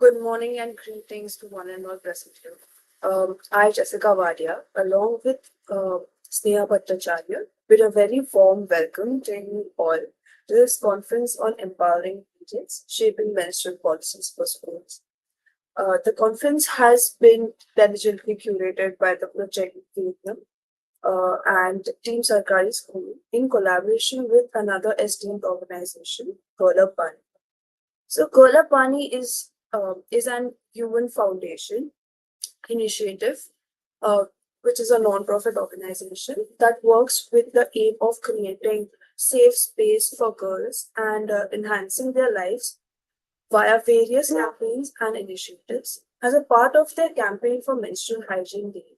Good morning and greetings to one and all present here. I, Jessica Vadia, along with Sneha Bhattacharya, with a very warm welcome to you all to this conference on empowering agents shaping menstrual policies for schools. The conference has been diligently curated by the Project Vedana and Team Sarkari School in collaboration with another esteemed organization, Gola Pani. So Gola Pani is an human foundation initiative, uh, which is a non-profit organization that works with the aim of creating safe space for girls and enhancing their lives via various campaigns and initiatives. As a part of their campaign for Menstrual Hygiene Day,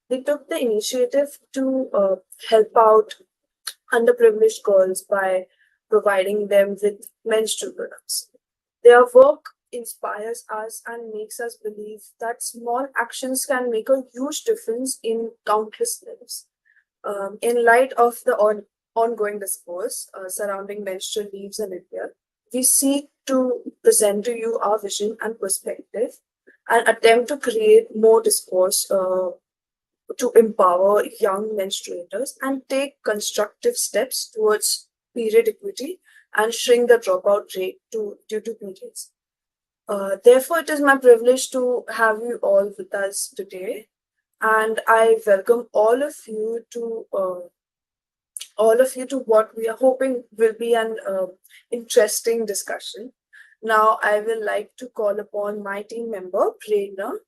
they took the initiative to help out underprivileged girls by providing them with menstrual products. Their work inspires us and makes us believe that small actions can make a huge difference in countless lives. In light of the ongoing discourse surrounding menstrual leaves in India, we seek to present to you our vision and perspective and attempt to create more discourse to empower young menstruators and take constructive steps towards period equity and shrink the dropout rate due to periods. Therefore, it is my privilege to have you all with us today, and I welcome all of you to what we are hoping will be an interesting discussion. Now, I will like to call upon my team member Prerna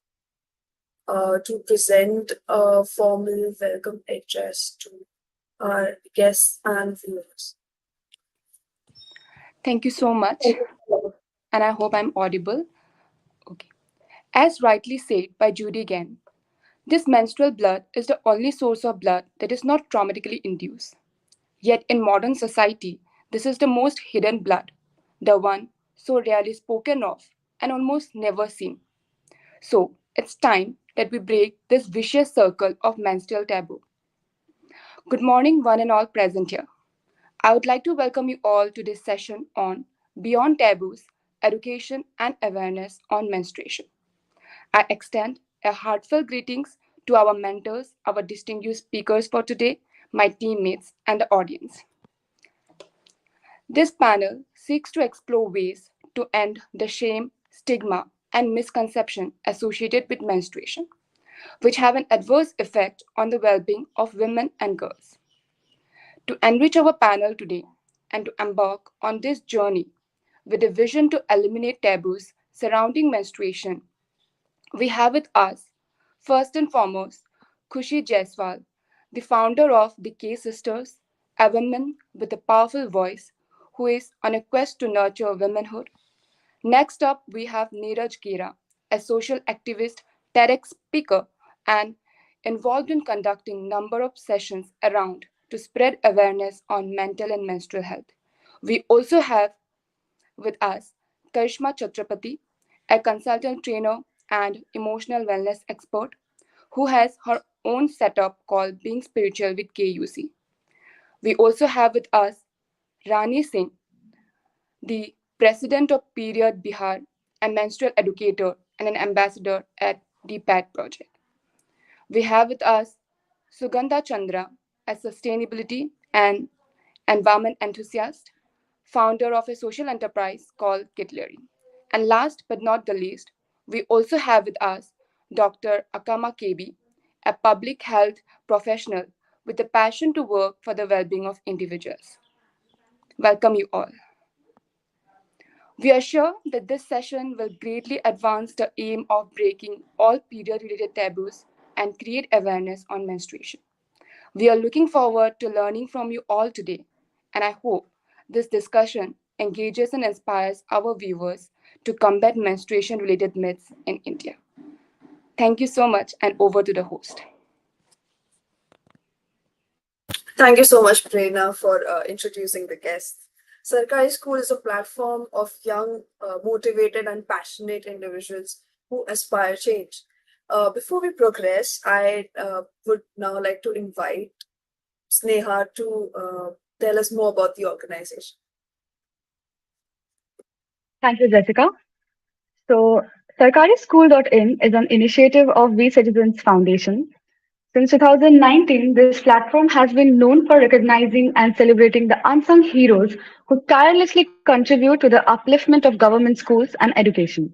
to present a formal welcome address to our guests and viewers. Thank you so much, and I hope I'm audible. Okay. As rightly said by Judy again, this menstrual blood is the only source of blood that is not traumatically induced. Yet in modern society, this is the most hidden blood, the one so rarely spoken of and almost never seen. So it's time that we break this vicious circle of menstrual taboo. Good morning, one and all present here. I would like to welcome you all to this session on Beyond Taboos, Education and Awareness on Menstruation. I extend a heartfelt greetings to our mentors, our distinguished speakers for today, my teammates, and the audience. This panel seeks to explore ways to end the shame, stigma, and misconception associated with menstruation, which have an adverse effect on the well being of women and girls. To enrich our panel today and to embark on this journey with a vision to eliminate taboos surrounding menstruation, we have with us, first and foremost, Khushi Jaiswal, the founder of the Ksisters, a woman with a powerful voice who is on a quest to nurture womanhood. Next up, we have Niraj Gera, a social activist, TEDx speaker, and involved in conducting number of sessions around to spread awareness on mental and menstrual health. We also have with us Karishma Chhatrapati, a consultant trainer and emotional wellness expert who has her own setup called Being Spiritual with KUC. We also have with us Rani Singh, the president of Period Bihar, a menstrual educator and an ambassador at the PAT project. We have with us Sugandha Chandra, a sustainability and environment enthusiast, founder of a social enterprise called Kitlery. And last but not the least, we also have with us Dr. Akama Kebi, a public health professional with a passion to work for the well being of individuals. Welcome you all. We are sure that this session will greatly advance the aim of breaking all period related taboos and create awareness on menstruation. We are looking forward to learning from you all today, and I hope this discussion engages and inspires our viewers to combat menstruation related myths in India. Thank you so much, and over to the host. Thank you so much, Prerna, for introducing the guests. Sarkari School is a platform of young, motivated, and passionate individuals who aspire change. Before we progress, I would now like to invite Sneha to tell us more about the organization. Thank you, Jessica. So, SarkariSchool.in is an initiative of WeCitizens Foundation. Since 2019, this platform has been known for recognizing and celebrating the unsung heroes who tirelessly contribute to the upliftment of government schools and education.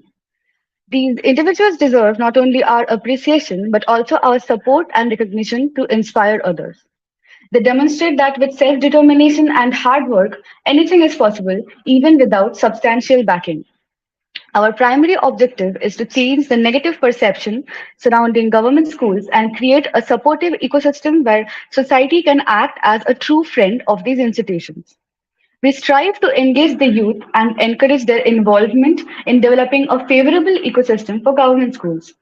These individuals deserve not only our appreciation but also our support and recognition to inspire others. They demonstrate that with self determination and hard work, anything is possible, even without substantial backing. Our primary objective is to change the negative perception surrounding government schools and create a supportive ecosystem where society can act as a true friend of these institutions. We strive to engage the youth and encourage their involvement in developing a favorable ecosystem for government schools.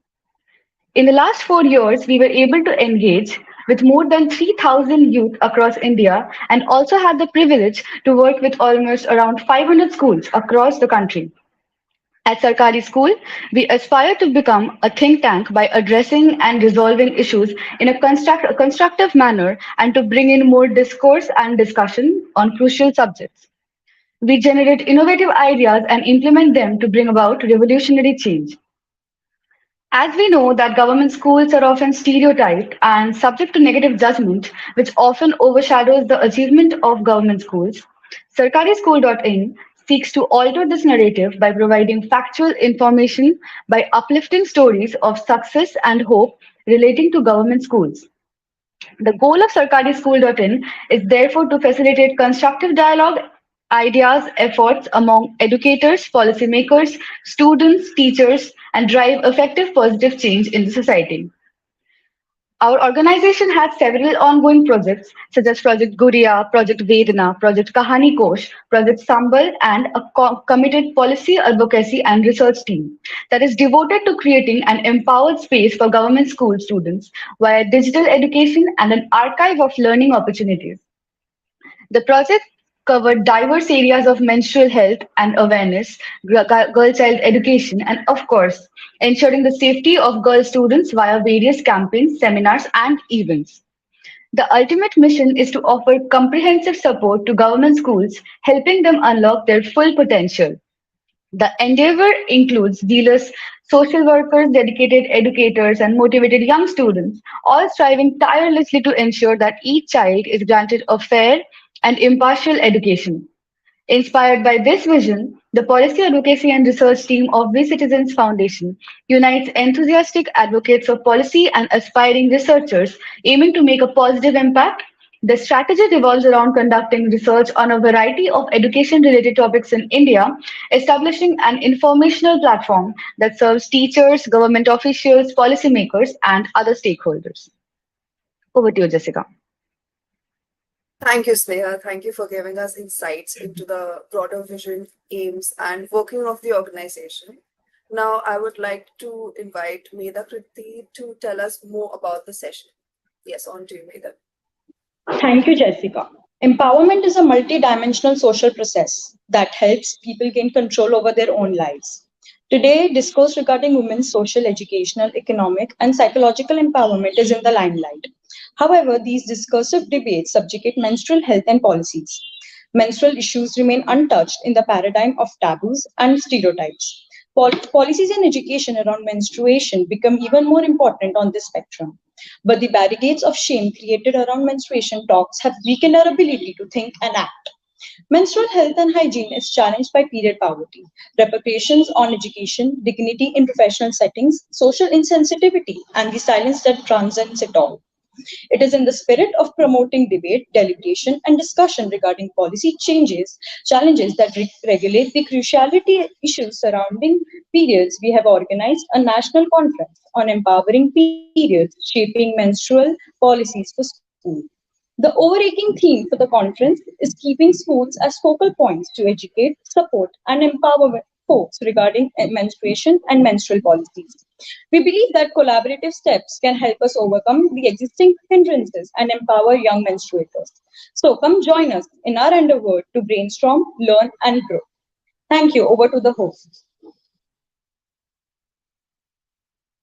In the last 4 years, we were able to engage with more than 3,000 youth across India and also had the privilege to work with almost around 500 schools across the country. At Sarkari School, we aspire to become a think tank by addressing and resolving issues in a constructive manner and to bring in more discourse and discussion on crucial subjects. We generate innovative ideas and implement them to bring about revolutionary change. As we know that government schools are often stereotyped and subject to negative judgment, which often overshadows the achievement of government schools, SarkariSchool.in seeks to alter this narrative by providing factual information by uplifting stories of success and hope relating to government schools. The goal of SarkariSchool.in is therefore to facilitate constructive dialogue, ideas, efforts among educators, policymakers, students, teachers, and drive effective positive change in the society. Our organization has several ongoing projects such as Project Guria, Project Vedana, Project Kahani Kosh, Project Sambal, and a committed policy advocacy and research team that is devoted to creating an empowered space for government school students via digital education and an archive of learning opportunities. The project covered diverse areas of menstrual health and awareness, girl child education, and of course, ensuring the safety of girl students via various campaigns, seminars, and events. The ultimate mission is to offer comprehensive support to government schools, helping them unlock their full potential. The endeavor includes dealers, social workers, dedicated educators, and motivated young students, all striving tirelessly to ensure that each child is granted a fair and impartial education. Inspired by this vision, the Policy Advocacy and Research team of WeCitizens Foundation unites enthusiastic advocates of policy and aspiring researchers aiming to make a positive impact. The strategy revolves around conducting research on a variety of education related topics in India, establishing an informational platform that serves teachers, government officials, policymakers, and other stakeholders. Over to you, Jessica. Thank you, Sneha. Thank you for giving us insights into the broader vision, aims, and working of the organization. Now, I would like to invite Medha Kriti to tell us more about the session. Yes, on to you, Medha. Thank you, Jessica. Empowerment is a multi-dimensional social process that helps people gain control over their own lives. Today, discourse regarding women's social, educational, economic, and psychological empowerment is in the limelight. However, these discursive debates subjugate menstrual health and policies. Menstrual issues remain untouched in the paradigm of taboos and stereotypes. Policies and education around menstruation become even more important on this spectrum. But the barricades of shame created around menstruation talks have weakened our ability to think and act. Menstrual health and hygiene is challenged by period poverty, repercussions on education, dignity in professional settings, social insensitivity, and the silence that transcends it all. It is in the spirit of promoting debate, deliberation, and discussion regarding policy challenges that regulate the cruciality issues surrounding periods. We have organized a national conference on empowering periods, shaping menstrual policies for school. The overarching theme for the conference is keeping schools as focal points to educate, support, and empower folks regarding menstruation and menstrual policies. We believe that collaborative steps can help us overcome the existing hindrances and empower young menstruators. So come join us in our endeavor to brainstorm, learn, and grow. Thank you. Over to the host.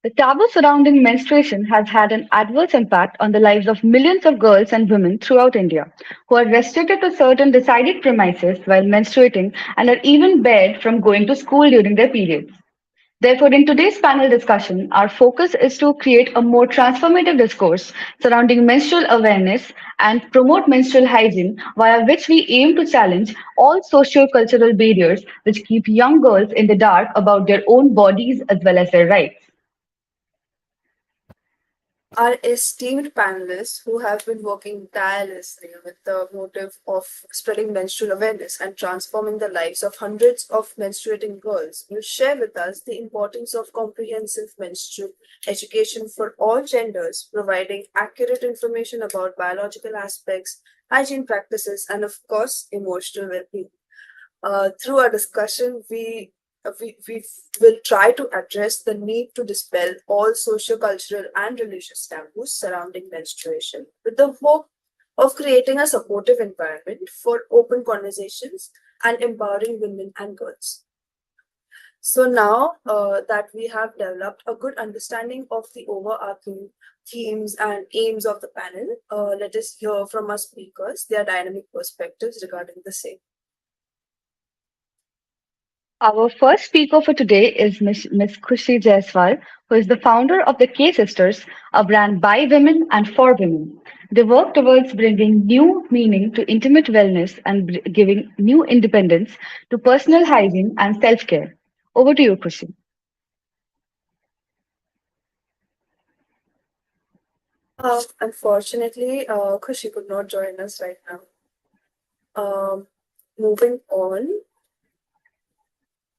The taboo surrounding menstruation has had an adverse impact on the lives of millions of girls and women throughout India who are restricted to certain decided premises while menstruating and are even barred from going to school during their periods. Therefore, in today's panel discussion, our focus is to create a more transformative discourse surrounding menstrual awareness and promote menstrual hygiene, via which we aim to challenge all socio-cultural barriers which keep young girls in the dark about their own bodies as well as their rights. Our esteemed panelists who have been working tirelessly with the motive of spreading menstrual awareness and transforming the lives of hundreds of menstruating girls will share with us the importance of comprehensive menstrual education for all genders, providing accurate information about biological aspects, hygiene practices, and of course, emotional well being. Through our discussion, we will try to address the need to dispel all socio-cultural and religious taboos surrounding menstruation with the hope of creating a supportive environment for open conversations and empowering women and girls. So now that we have developed a good understanding of the overarching themes and aims of the panel, let us hear from our speakers their dynamic perspectives regarding the same. Our first speaker for today is Miss Khushi Jaiswal, who is the founder of the Ksisters, a brand by women and for women. They work towards bringing new meaning to intimate wellness and giving new independence to personal hygiene and self-care. Over to you, Khushi. Unfortunately, Khushi could not join us right now. Moving on.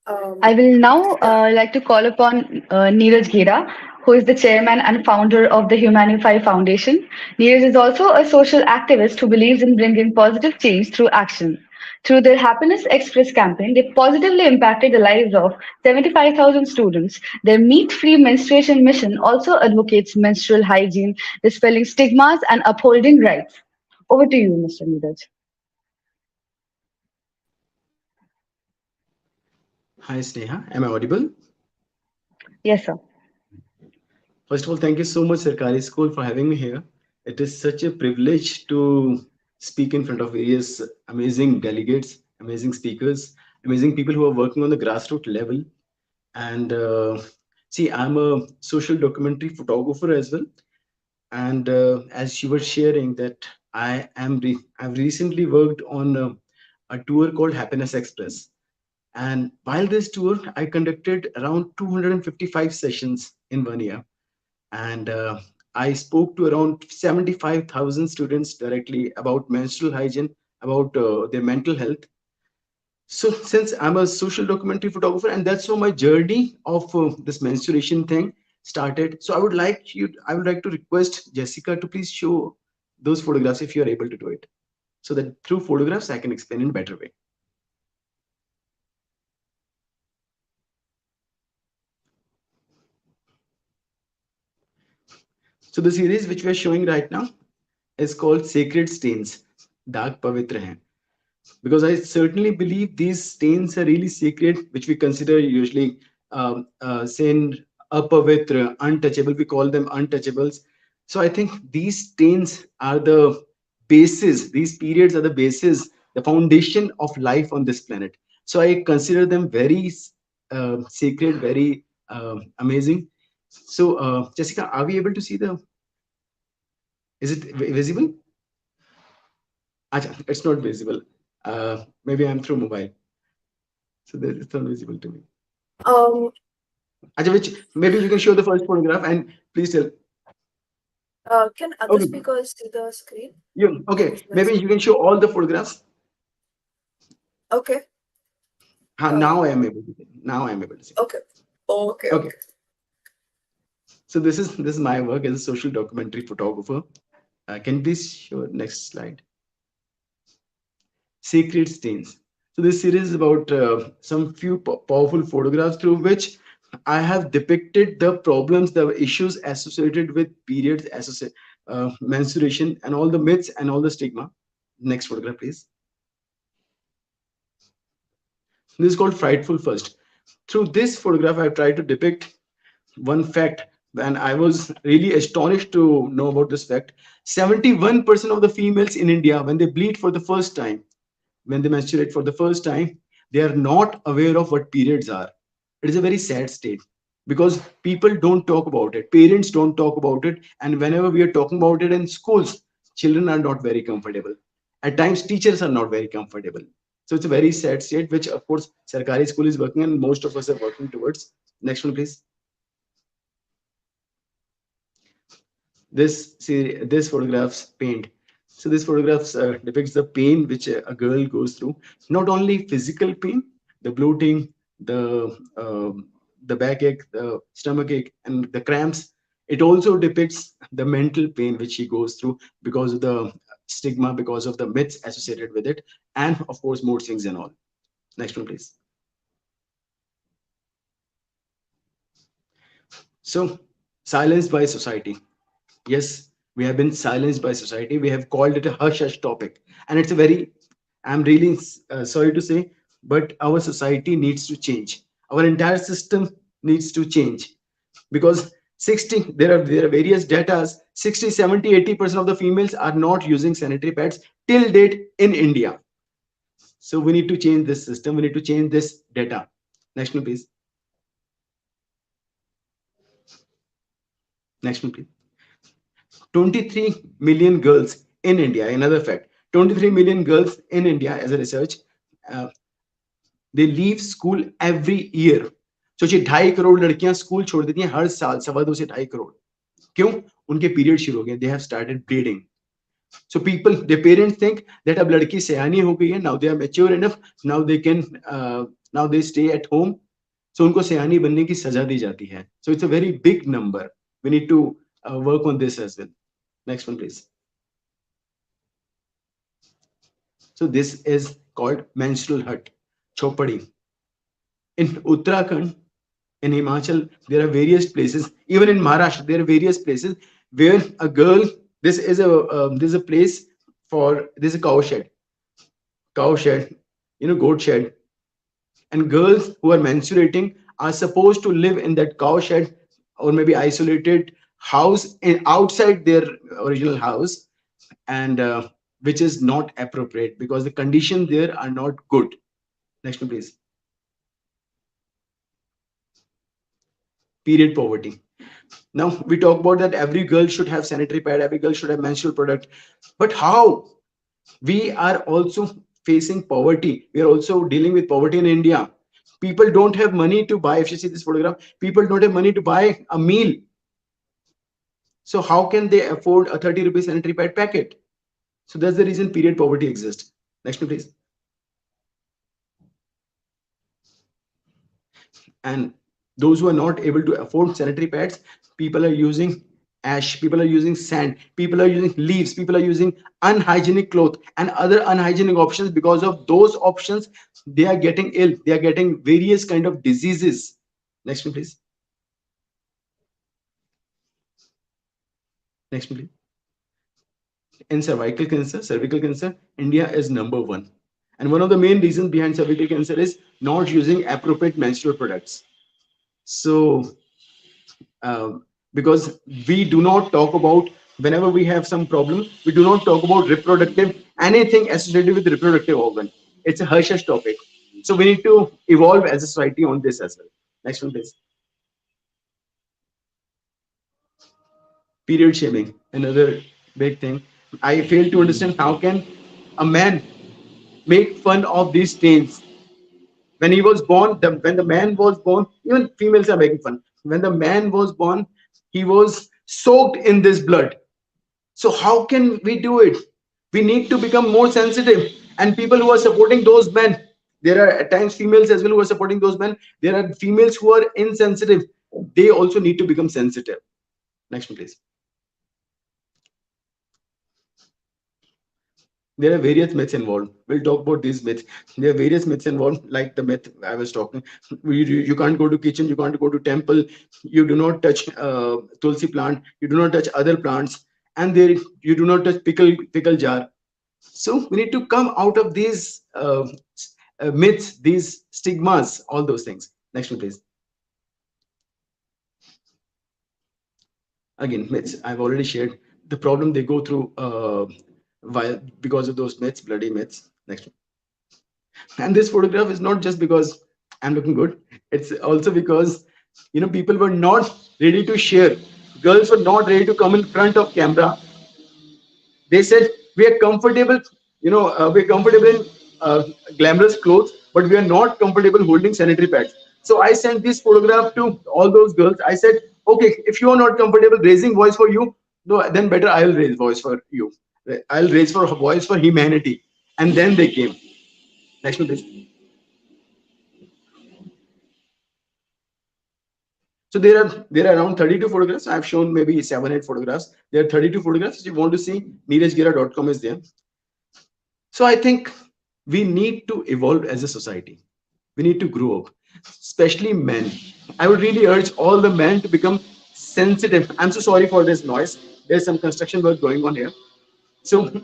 I will now Yeah. like to call upon Niraj Gera, who is the chairman and founder of the Humanify Foundation. Niraj is also a social activist who believes in bringing positive change through action. Through their Happiness Express campaign, they positively impacted the lives of 75,000 students. Their meat free menstruation mission also advocates menstrual hygiene, dispelling stigmas, and upholding rights. Over to you, Mr. Niraj. Hi, Sneha. Am I audible? Yes, sir. First of all, thank you so much, Sarkari School, for having me here. It is such a privilege to speak in front of various amazing delegates, amazing speakers, amazing people who are working on the grassroots level. And see, I'm a social documentary photographer as well. And as you were sharing that I've recently worked on a tour called Happiness Express. And while this tour, I conducted around 255 sessions in 1 year. And I spoke to around 75,000 students directly about menstrual hygiene, about their mental health. So, since I'm a social documentary photographer, and that's how my journey of this menstruation thing started. So, I would like to request Jessica to please show those photographs if you are able to do it, so that through photographs I can explain in a better way. So, the series which we are showing right now is called Sacred Stains. Daag Pavitra Hain. Because I certainly believe these stains are really sacred, which we consider usually sin, apavitra, untouchable. We call them untouchables. So I think these stains are the basis, these periods are the basis, the foundation of life on this planet. So I consider them very sacred, very amazing. So, Jessica, are we able to see the? Is it visible? Acha, it's not visible. Maybe I'm through mobile, so that it's not visible to me. Um, Acha, which maybe you can show the first photograph and please tell. can other Okay, speakers see the screen? you okay? Is Maybe this- you can show all the photographs. Okay. Now I Uh, am able to see. Now I am able to see. okay. Okay. Okay, Okay. so this is my work as a social documentary photographer. Can you please show next slide? Sacred Stains. So this series is about some few powerful photographs through which I have depicted the problems, the issues associated with periods, menstruation, and all the myths and all the stigma. Next photograph, please. This is called Frightful First. Through this photograph, I've tried to depict one fact, and I was really astonished to know about this fact. 71% of the females in India, when they bleed for the first time, when they menstruate for the first time, they are not aware of what periods are. It is a very sad state because people don't talk about it, parents don't talk about it, and whenever we are talking about it in schools, children are not very comfortable. At times, teachers are not very comfortable. So it's a very sad state, which of course Sarkari school is working, and most of us are working towards. Next one, please. This photographs paint. So this photographs depicts the pain which a girl goes through. Not only physical pain, the bloating, the backache, the stomach ache, and the cramps. It also depicts the mental pain which she goes through because of the stigma, because of the myths associated with it, and of course mood swings and all. Next one, please. So silenced by society. Yes, we have been silenced by society. We have called it a hush hush topic, and it's a very, I'm really sorry to say, but our society needs to change. Our entire system needs to change because 60 there are various data. 60, 70, 80% of the females are not using sanitary pads till date in India. So we need to change this system. We need to change this data. Next one, please. Next one, please. 23 million girls in India. Another fact: 23 million girls in India, as a research, uh, they leave school every year. सोचिए 2.5 करोड़ लड़कियां school छोड़ देती हैं हर साल, 2.25 से 2.5 करोड़. क्यों? उनके period शुरू हो गए. They have started bleeding. So people, their parents think that अब लड़की सयानी हो गई है, now they are mature enough, now they can now they stay at home. So उनको सयानी बनने की सजा दी जाती है. So it's a very big number. We need to work on this as well. Next one, please. So this is called menstrual hut, chopadi. In Uttarakhand, in Himachal, there are various places. Even in Maharashtra, there are various places where a girl. This is a place for this is a cow shed, goat shed, and girls who are menstruating are supposed to live in that cow shed or maybe isolated house in outside their original house, and which is not appropriate because the conditions there are not good. Next one, please. Period poverty. Now we talk about that every girl should have sanitary pad, every girl should have menstrual product, but how? We are also facing poverty. We are also dealing with poverty in India. People don't have money to buy. If you see this photograph, people don't have money to buy a meal. So how can they afford a 30 rupees sanitary pad packet? So that's the reason period poverty exists. Next one, please. And those who are not able to afford sanitary pads, people are using ash, people are using sand, people are using leaves, people are using unhygienic cloth and other unhygienic options. Because of those options, they are getting ill, they are getting various kind of diseases. Next one, please. Next one, please. In cervical cancer, India is #1. And one of the main reasons behind cervical cancer is not using appropriate menstrual products. So, because we do not talk about, whenever we have some problem, we do not talk about reproductive, anything associated with reproductive organ. It's a hush hush topic. So we need to evolve as a society on this as well. Next one, please. Period shaming, another big thing. I fail to understand how can a man make fun of these stains. When he was born, when the man was born, even females are making fun. When the man was born, he was soaked in this blood. So how can we do it? We need to become more sensitive. And people who are supporting those men, there are at times females as well who are supporting those men. There are females who are insensitive. They also need to become sensitive. Next one, please. There are various myths involved. We'll talk about these myths. There are various myths involved, like the myth I was talking. You can't go to kitchen, you can't go to temple, you do not touch tulsi plant, you do not touch other plants, and there you do not touch pickle jar. So we need to come out of these myths, these stigmas, all those things. Next one, please. Again, myths. I've already shared the problem they go through because of those myths, bloody myths. Next one. And this photograph is not just because I'm looking good. It's also because people were not ready to share. Girls were not ready to come in front of camera. They said we are comfortable, we're comfortable in uh, glamorous clothes, but we are not comfortable holding sanitary pads. So I sent this photograph to all those girls. I said, okay, if you are not comfortable raising voice for you, no, then better I'll raise voice for you. I'll raise for voice for humanity. And then they came. Next one, please. So there are around 32 photographs. I've shown maybe 7 8 photographs. There are 32 photographs. If you want to see, neerajgera.com is there. So I think we need to evolve as a society. We need to grow up, especially men. I would really urge all the men to become sensitive. I'm so sorry for this noise. There's some construction work going on here. So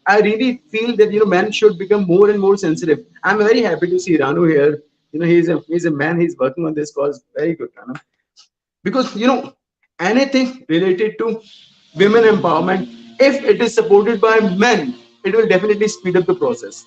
I really feel that men should become more and more sensitive. I'm very happy to see Ranu here. He's a man. He's working on this cause. Very good, Ranu. Because anything related to women empowerment, if it is supported by men, it will definitely speed up the process.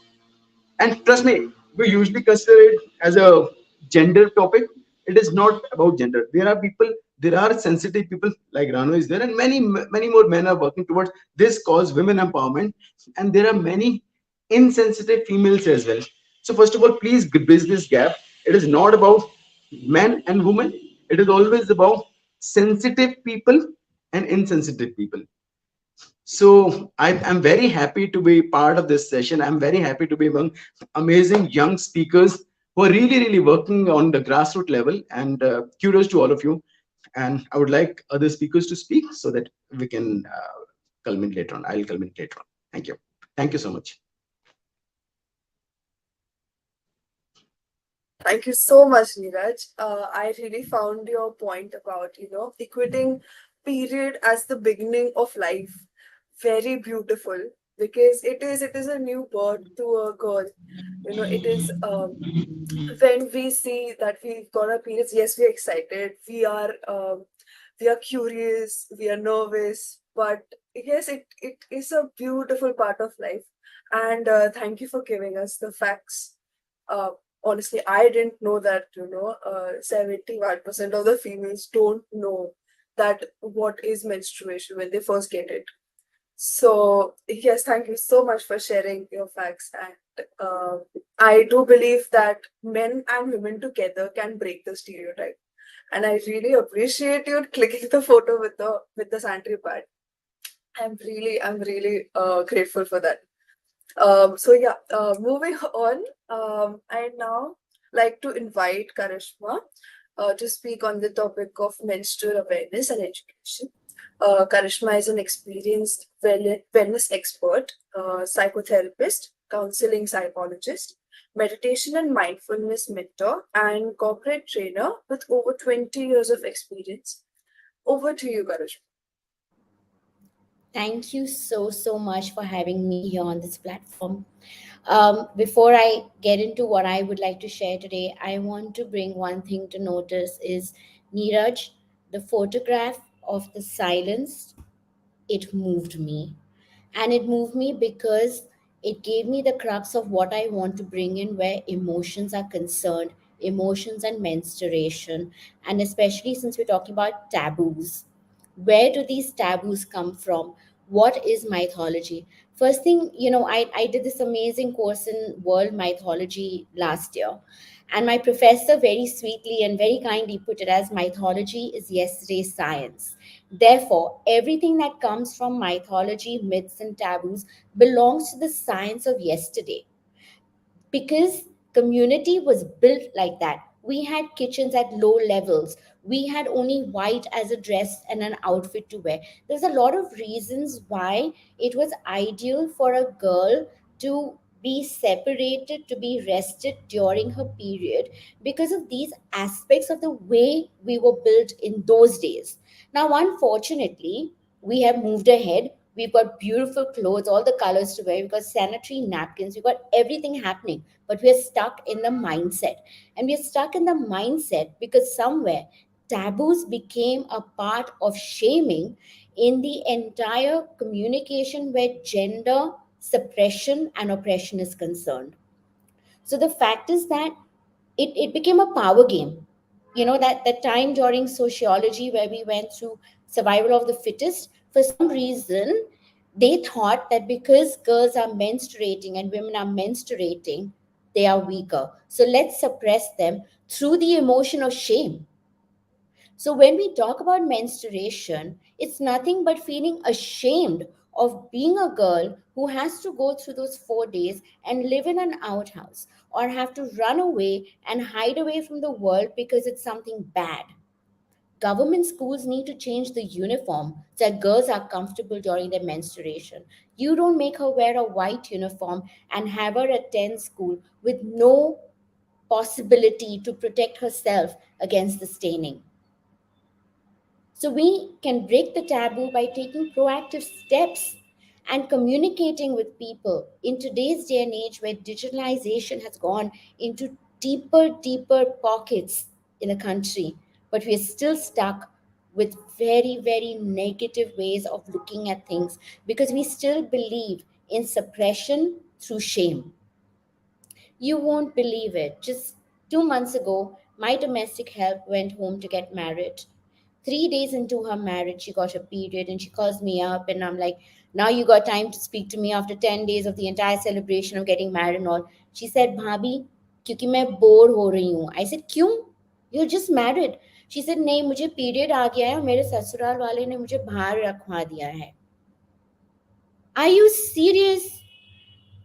And trust me, we usually consider it as a gender topic. It is not about gender. There are sensitive people like Rano is there, and many more men are working towards this cause, women empowerment. And there are many insensitive females as well. So first of all, please bridge this gap. It is not about men and women. It is always about sensitive people and insensitive people. So I'm very happy to be part of this session. I'm very happy to be among amazing young speakers who are really, really working on the grassroots level. And kudos to all of you. And I would like other speakers to speak so that we can culminate later on. I'll culminate later on. Thank you. Thank you so much. Thank you so much, Niraj. I really found your point about, equating period as the beginning of life very beautiful, because it is a new birth to a girl. It is when we see that we've got our periods, yes, we're excited, we are curious, we are nervous, but yes, it is a beautiful part of life. And thank you for giving us the facts. uh, Honestly, I didn't know that 71% of the females don't know that what is menstruation when they first get it. So yes, thank you so much for sharing your facts. And I do believe that men and women together can break the stereotype. And I really appreciate you clicking the photo with the sanitary pad. I'm really grateful for that. So yeah, moving on. I now like to invite Karishma to speak on the topic of menstrual awareness and education. Karishma is an experienced wellness expert, psychotherapist, counseling psychologist, meditation and mindfulness mentor, and corporate trainer with over 20 years of experience. Over to you, Karishma. Thank you so much for having me here on this platform. Before I get into what I would like to share today, I want to bring one thing to notice is Niraj, the photograph of the silence, it moved me. And it moved me because it gave me the crux of what I want to bring in where emotions are concerned, emotions and menstruation, and especially since we're talking about taboos. Where do these taboos come from? What is mythology? First thing, I did this amazing course in world mythology last year. And my professor very sweetly and very kindly put it as mythology is yesterday's science. Therefore, everything that comes from mythology, myths, and taboos belongs to the science of yesterday because community was built like that. We had kitchens at low levels. We had only white as a dress and an outfit to wear. There's a lot of reasons why it was ideal for a girl to be separated, to be rested during her period because of these aspects of the way we were built in those days. Now, unfortunately, we have moved ahead. We've got beautiful clothes, all the colors to wear. We've got sanitary napkins. We've got everything happening. But we're stuck in the mindset. And we're stuck in the mindset because somewhere taboos became a part of shaming in the entire communication where gender suppression and oppression is concerned. So the fact is that it became a power game. You know, that time during sociology where we went through survival of the fittest, for some reason, they thought that because girls are menstruating and women are menstruating, they are weaker. So let's suppress them through the emotion of shame. So when we talk about menstruation, it's nothing but feeling ashamed of being a girl who has to go through those 4 days and live in an outhouse or have to run away and hide away from the world because it's something bad. Government schools need to change the uniform so that girls are comfortable during their menstruation. You don't make her wear a white uniform and have her attend school with no possibility to protect herself against the staining. So we can break the taboo by taking proactive steps and communicating with people in today's day and age where digitalization has gone into deeper pockets in the country. But we are still stuck with very negative ways of looking at things because we still believe in suppression through shame. You won't believe it. Just 2 months ago, my domestic help went home to get married. 3 days into her marriage, she got her period and she calls me up and I'm like, now you got time to speak to me after 10 days of the entire celebration of getting married and all. She said, भाभी क्योंकि मैं bore हो रही हूँ. I said, क्यों? You're just married. She said, नहीं मुझे period आ गया है और मेरे ससुराल वाले ने मुझे बाहर रखवा दिया है. Are you serious?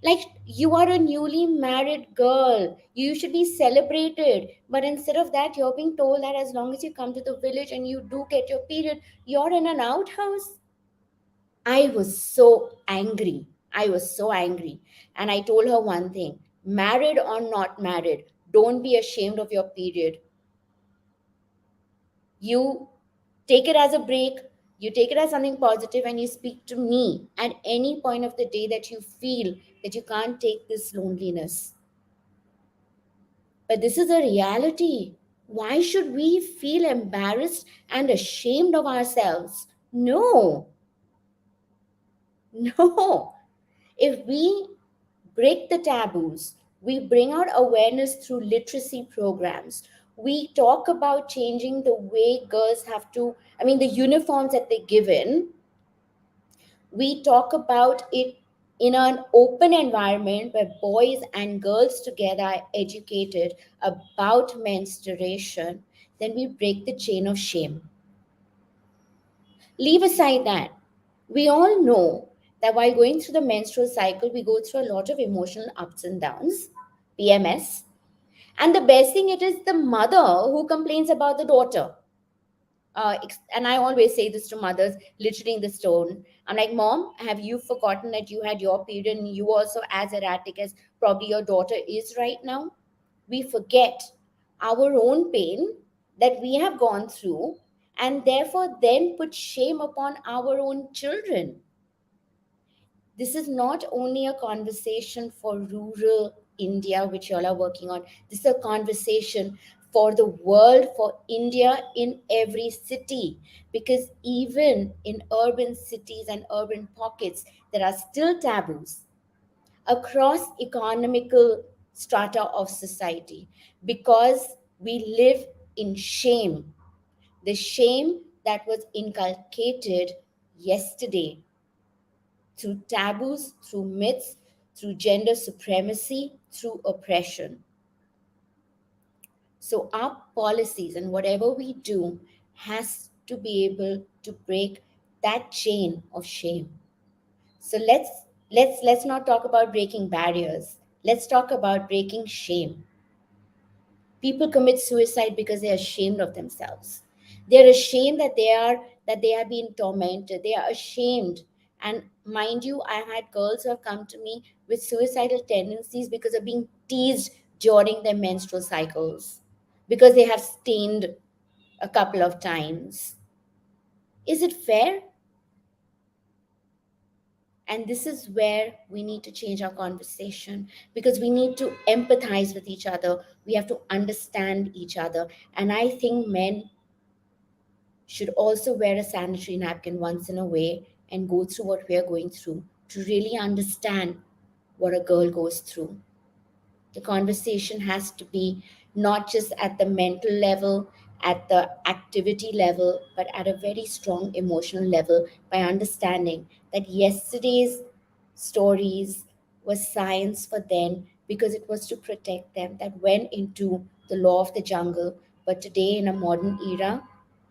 Like, you are a newly married girl. You should be celebrated. But instead of that, you're being told that as long as you come to the village and you do get your period, you're in an outhouse. I was so angry. I was so angry. And I told her one thing: married or not married, don't be ashamed of your period. You take it as a break, you take it as something positive, and you speak to me at any point of the day that you feel that you can't take this loneliness. But this is a reality. Why should we feel embarrassed and ashamed of ourselves? No, no. If we break the taboos, we bring out awareness through literacy programs. We talk about changing the way girls have to, I mean, the uniforms that they're given. We talk about it in an open environment where boys and girls together are educated about menstruation. Then we break the chain of shame. Leave aside that. We all know that while going through the menstrual cycle, we go through a lot of emotional ups and downs, PMS. And the best thing it is the mother who complains about the daughter. And I always say this to mothers, literally in the stone. I'm like, Mom, have you forgotten that you had your period and you also as erratic as probably your daughter is right now? We forget our own pain that we have gone through and therefore then put shame upon our own children. This is not only a conversation for rural India, which you all are working on. This is a conversation for the world, for India in every city. Because even in urban cities and urban pockets, there are still taboos across economical strata of society because we live in shame. The shame that was inculcated yesterday through taboos, through myths, through gender supremacy, through oppression. So our policies and whatever we do has to be able to break that chain of shame. So let's not talk about breaking barriers. Let's talk about breaking shame. People commit suicide because they're ashamed of themselves. They're ashamed that they are being tormented. They are ashamed. And mind you, I had girls who have come to me with suicidal tendencies because of being teased during their menstrual cycles, because they have stained a couple of times. Is it fair? And this is where we need to change our conversation because we need to empathize with each other. We have to understand each other. And I think men should also wear a sanitary napkin once in a way and go through what we are going through to really understand what a girl goes through. The conversation has to be not just at the mental level, at the activity level, but at a very strong emotional level by understanding that yesterday's stories was science for them because it was to protect them that went into the law of the jungle. But today, in a modern era,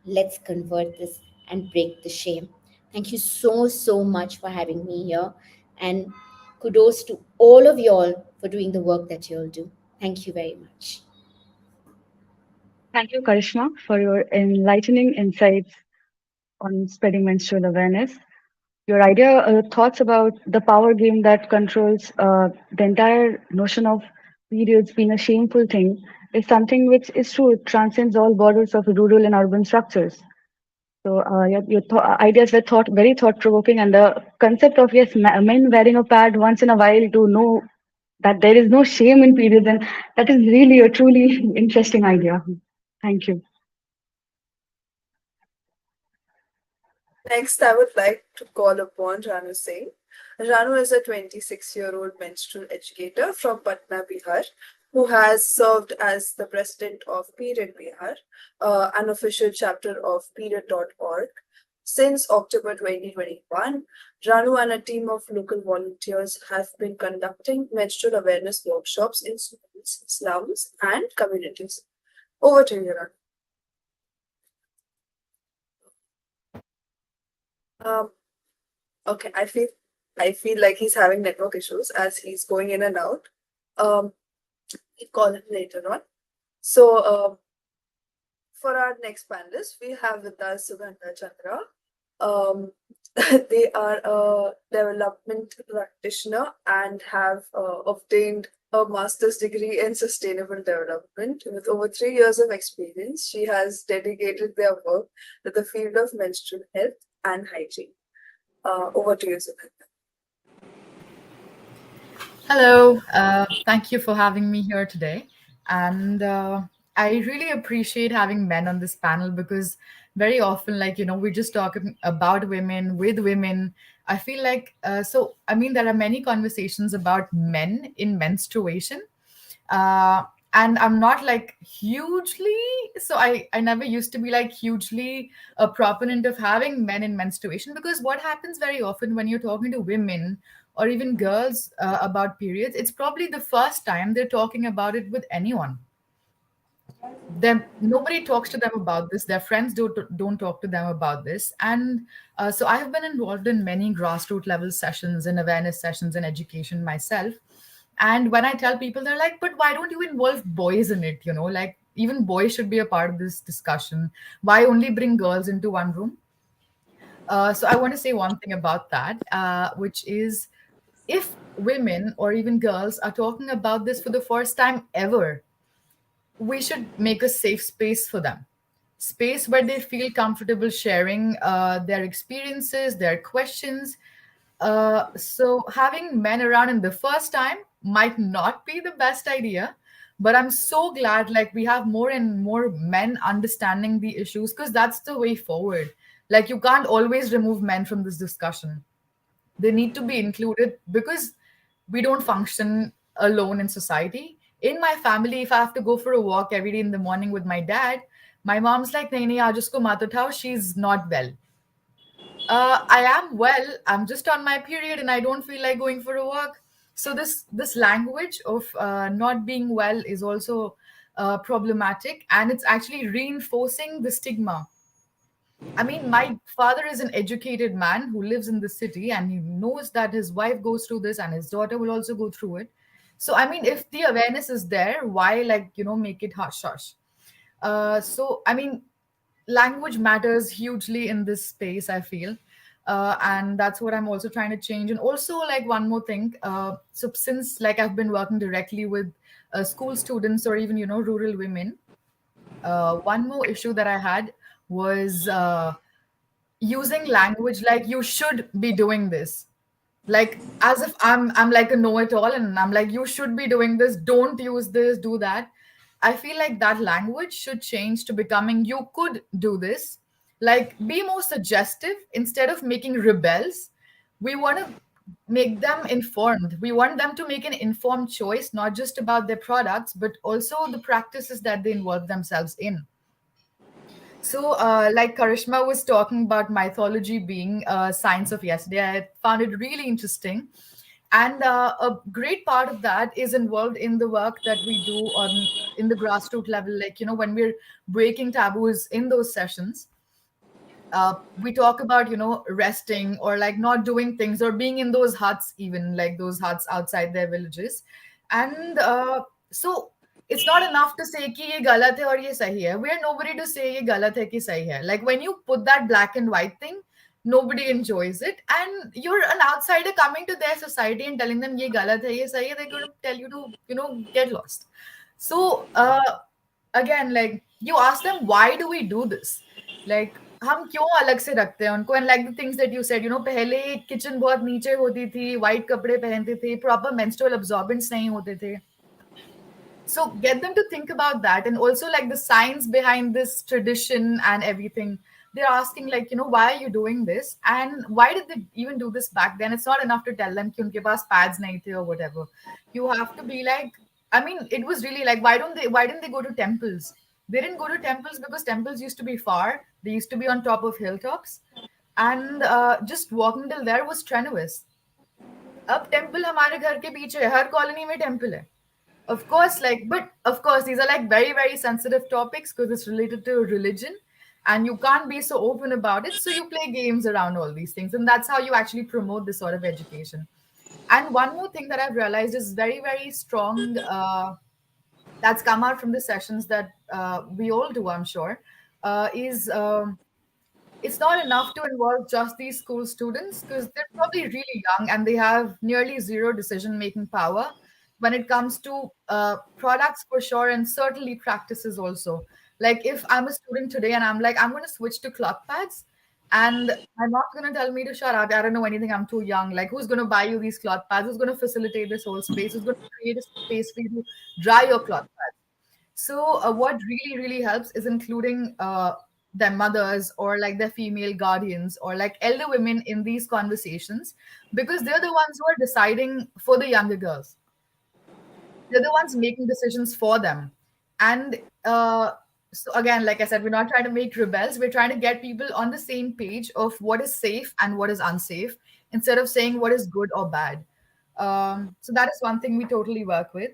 let's convert this and break the shame. Thank you so, so much for having me here. And kudos to all of y'all for doing the work that y'all do. Thank you very much. Thank you, Karishma, for your enlightening insights on spreading menstrual awareness. Your thoughts about the power game that controls the entire notion of periods being a shameful thing is something which is true. It transcends all borders of rural and urban structures. So ideas were very thought provoking, and the concept of yes, men wearing a pad once in a while to know that there is no shame in periods, and that is really a truly interesting idea. Thank you. Next, I would like to call upon Ranu Singh. Ranu is a 26-year-old menstrual educator from Patna, Bihar, who has served as the president of Period Bihar, an official chapter of Period.org. Since October 2021, Ranu and a team of local volunteers have been conducting menstrual awareness workshops in schools, slums, and communities. Over to you, Ranu. Um, okay, I feel like he's having network issues as he's going in and out. Um, we'll call him later on. So, for our next panelist, we have with us Sugandha Chandra. Um, they are a development practitioner and have obtained a master's degree in sustainable development. With over 3 years of experience, she has dedicated their work to the field of menstrual health and hygiene. Over to you, Sugandha. Hello, thank you for having me here today. And I really appreciate having men on this panel because very often, like, we're just talking about women with women. I feel like, I mean, there are many conversations about men in menstruation. Uh, and I'm not like hugely, I never used to be like hugely a proponent of having men in menstruation because what happens very often when you're talking to women or even girls about periods, it's probably the first time they're talking about it with anyone. Them Nobody talks to them about this. Their friends don't talk to them about this. And so I have been involved in many grassroots level sessions and awareness sessions and education myself. And when I tell people, they're like, but why don't you involve boys in it? Like even boys should be a part of this discussion. Why only bring girls into one room? So I want to say one thing about that, which is if women or even girls are talking about this for the first time ever, we should make a safe space for them, space where they feel comfortable sharing their experiences, their questions. So having men around in the first time might not be the best idea, but I'm so glad like we have more and more men understanding the issues because that's the way forward. Like you can't always remove men from this discussion. They need to be included because we don't function alone in society. In my family, if I have to go for a walk every day in the morning with my dad, my mom's like, nahi, nahi, aaj usko mat uthao, she's not well. I am well. I'm just on my period and I don't feel like going for a walk. So this language of not being well is also problematic, and it's actually reinforcing the stigma. I mean, my father is an educated man who lives in the city and he knows that his wife goes through this and his daughter will also go through it. So, I mean, if the awareness is there, why, like, make it hush hush? I mean, language matters hugely in this space, I feel. And that's what I'm also trying to change. And also, like, one more thing. So, since, like, I've been working directly with school students or even, rural women, one more issue that I had was using language like you should be doing this, like as if I'm like a know-it-all and I'm like you should be doing this, don't use this, do that. I feel like that language should change to becoming you could do this, like be more suggestive instead of making rebels. We want to make them informed. We want them to make an informed choice, not just about their products, but also the practices that they involve themselves in. So, like Karishma was talking about mythology being science of yesterday, I found it really interesting. And a great part of that is involved in the work that we do on in the grassroots level. Like, when we're breaking taboos in those sessions, we talk about resting or like not doing things or being in those huts, even like those huts outside their villages. And so it's not enough to say ki ye galat hai aur ye sahi hai. We are nobody to say ye galat hai ki sahi hai. Like when you put that black and white thing, nobody enjoys it, and you're an outsider coming to their society and telling them ye galat hai ye sahi hai, they're going to tell you to get lost. So again, like you ask them, why do we do this? Like हम क्यों अलग से रखते हैं उनको? And like the things that you said, पहले kitchen बहुत नीचे होती थी, वाइट कपड़े पहनते थे, प्रॉपर मेंस्ट्रुअल अब्जॉर्बेंट्स नहीं होते थे. So get them to think about that, and also like the science behind this tradition and everything. They're asking like, why are you doing this, and why did they even do this back then? It's not enough to tell them कि उनके पास pads नहीं थे or whatever. You have to be like, I mean, it was really like, why didn't they go to temples? They didn't go to temples because temples used to be far. They used to be on top of hilltops, and just walking till there was strenuous. अब temple हमारे घर के पीछे है, हर colony में temple है. Of course, like, but of course, these are like very, very sensitive topics because it's related to religion and you can't be so open about it. So you play games around all these things. And that's how you actually promote this sort of education. And one more thing that I've realized is very, very strong, that's come out from the sessions that we all do, I'm sure, is it's not enough to involve just these school students because they're probably really young and they have nearly zero decision making power when it comes to products for sure, and certainly practices also. Like if I'm a student today and I'm like, I'm going to switch to cloth pads, and my mom's going to tell me to shut up, I don't know anything, I'm too young. Like who's going to buy you these cloth pads? Who's going to facilitate this whole space? Who's going to create a space for you to dry your cloth pads? So, what really, really helps is including their mothers or like their female guardians or like elder women in these conversations, because they're the ones who are deciding for the younger girls. They're the ones making decisions for them. And so, again, like I said, we're not trying to make rebels. We're trying to get people on the same page of what is safe and what is unsafe instead of saying what is good or bad. So, that is one thing we totally work with.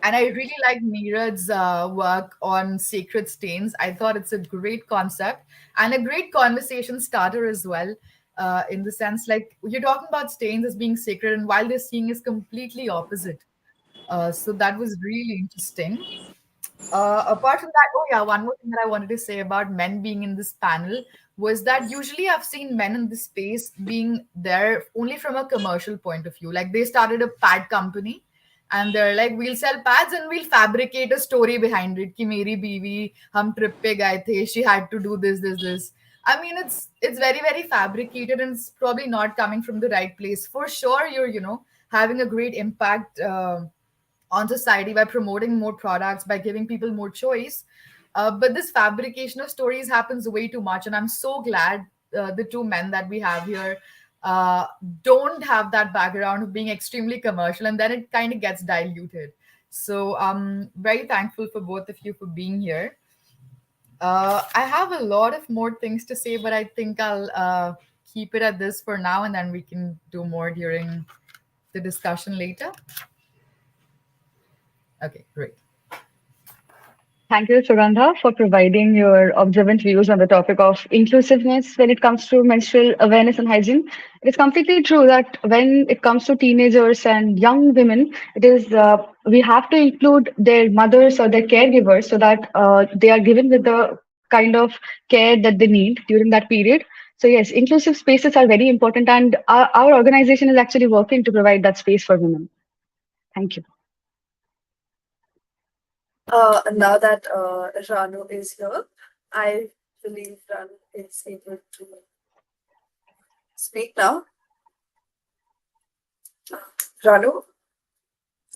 And I really like Niraj's work on sacred stains. I thought it's a great concept and a great conversation starter as well. In the sense, like you're talking about stains as being sacred, and while they're seeing is completely opposite. So that was really interesting. Apart from that, oh yeah, one more thing that I wanted to say about men being in this panel was that usually I've seen men in this space being there only from a commercial point of view. Like they started a pad company and they're like, we'll sell pads and we'll fabricate a story behind it. Ki meri biwi, hum trip pe gaye the, she had to do this. I mean, it's very, very fabricated and it's probably not coming from the right place. For sure, you're, having a great impact. On society by promoting more products, by giving people more choice. But this fabrication of stories happens way too much. And I'm so glad the two men that we have here uh, don't have that background of being extremely commercial. And then it kind of gets diluted. So I'm very thankful for both of you for being here. I have a lot of more things to say, but I think I'll keep it at this for now, and then we can do more during the discussion later. Okay, great. Thank you, Sugandha, for providing your observant views on the topic of inclusiveness when it comes to menstrual awareness and hygiene. It is completely true that when it comes to teenagers and young women, it is we have to include their mothers or their caregivers so that they are given with the kind of care that they need during that period. So yes, inclusive spaces are very important, and our organization is actually working to provide that space for women. Thank you. Now that Ranu is here, I believe Ranu is able to speak now. Ranu,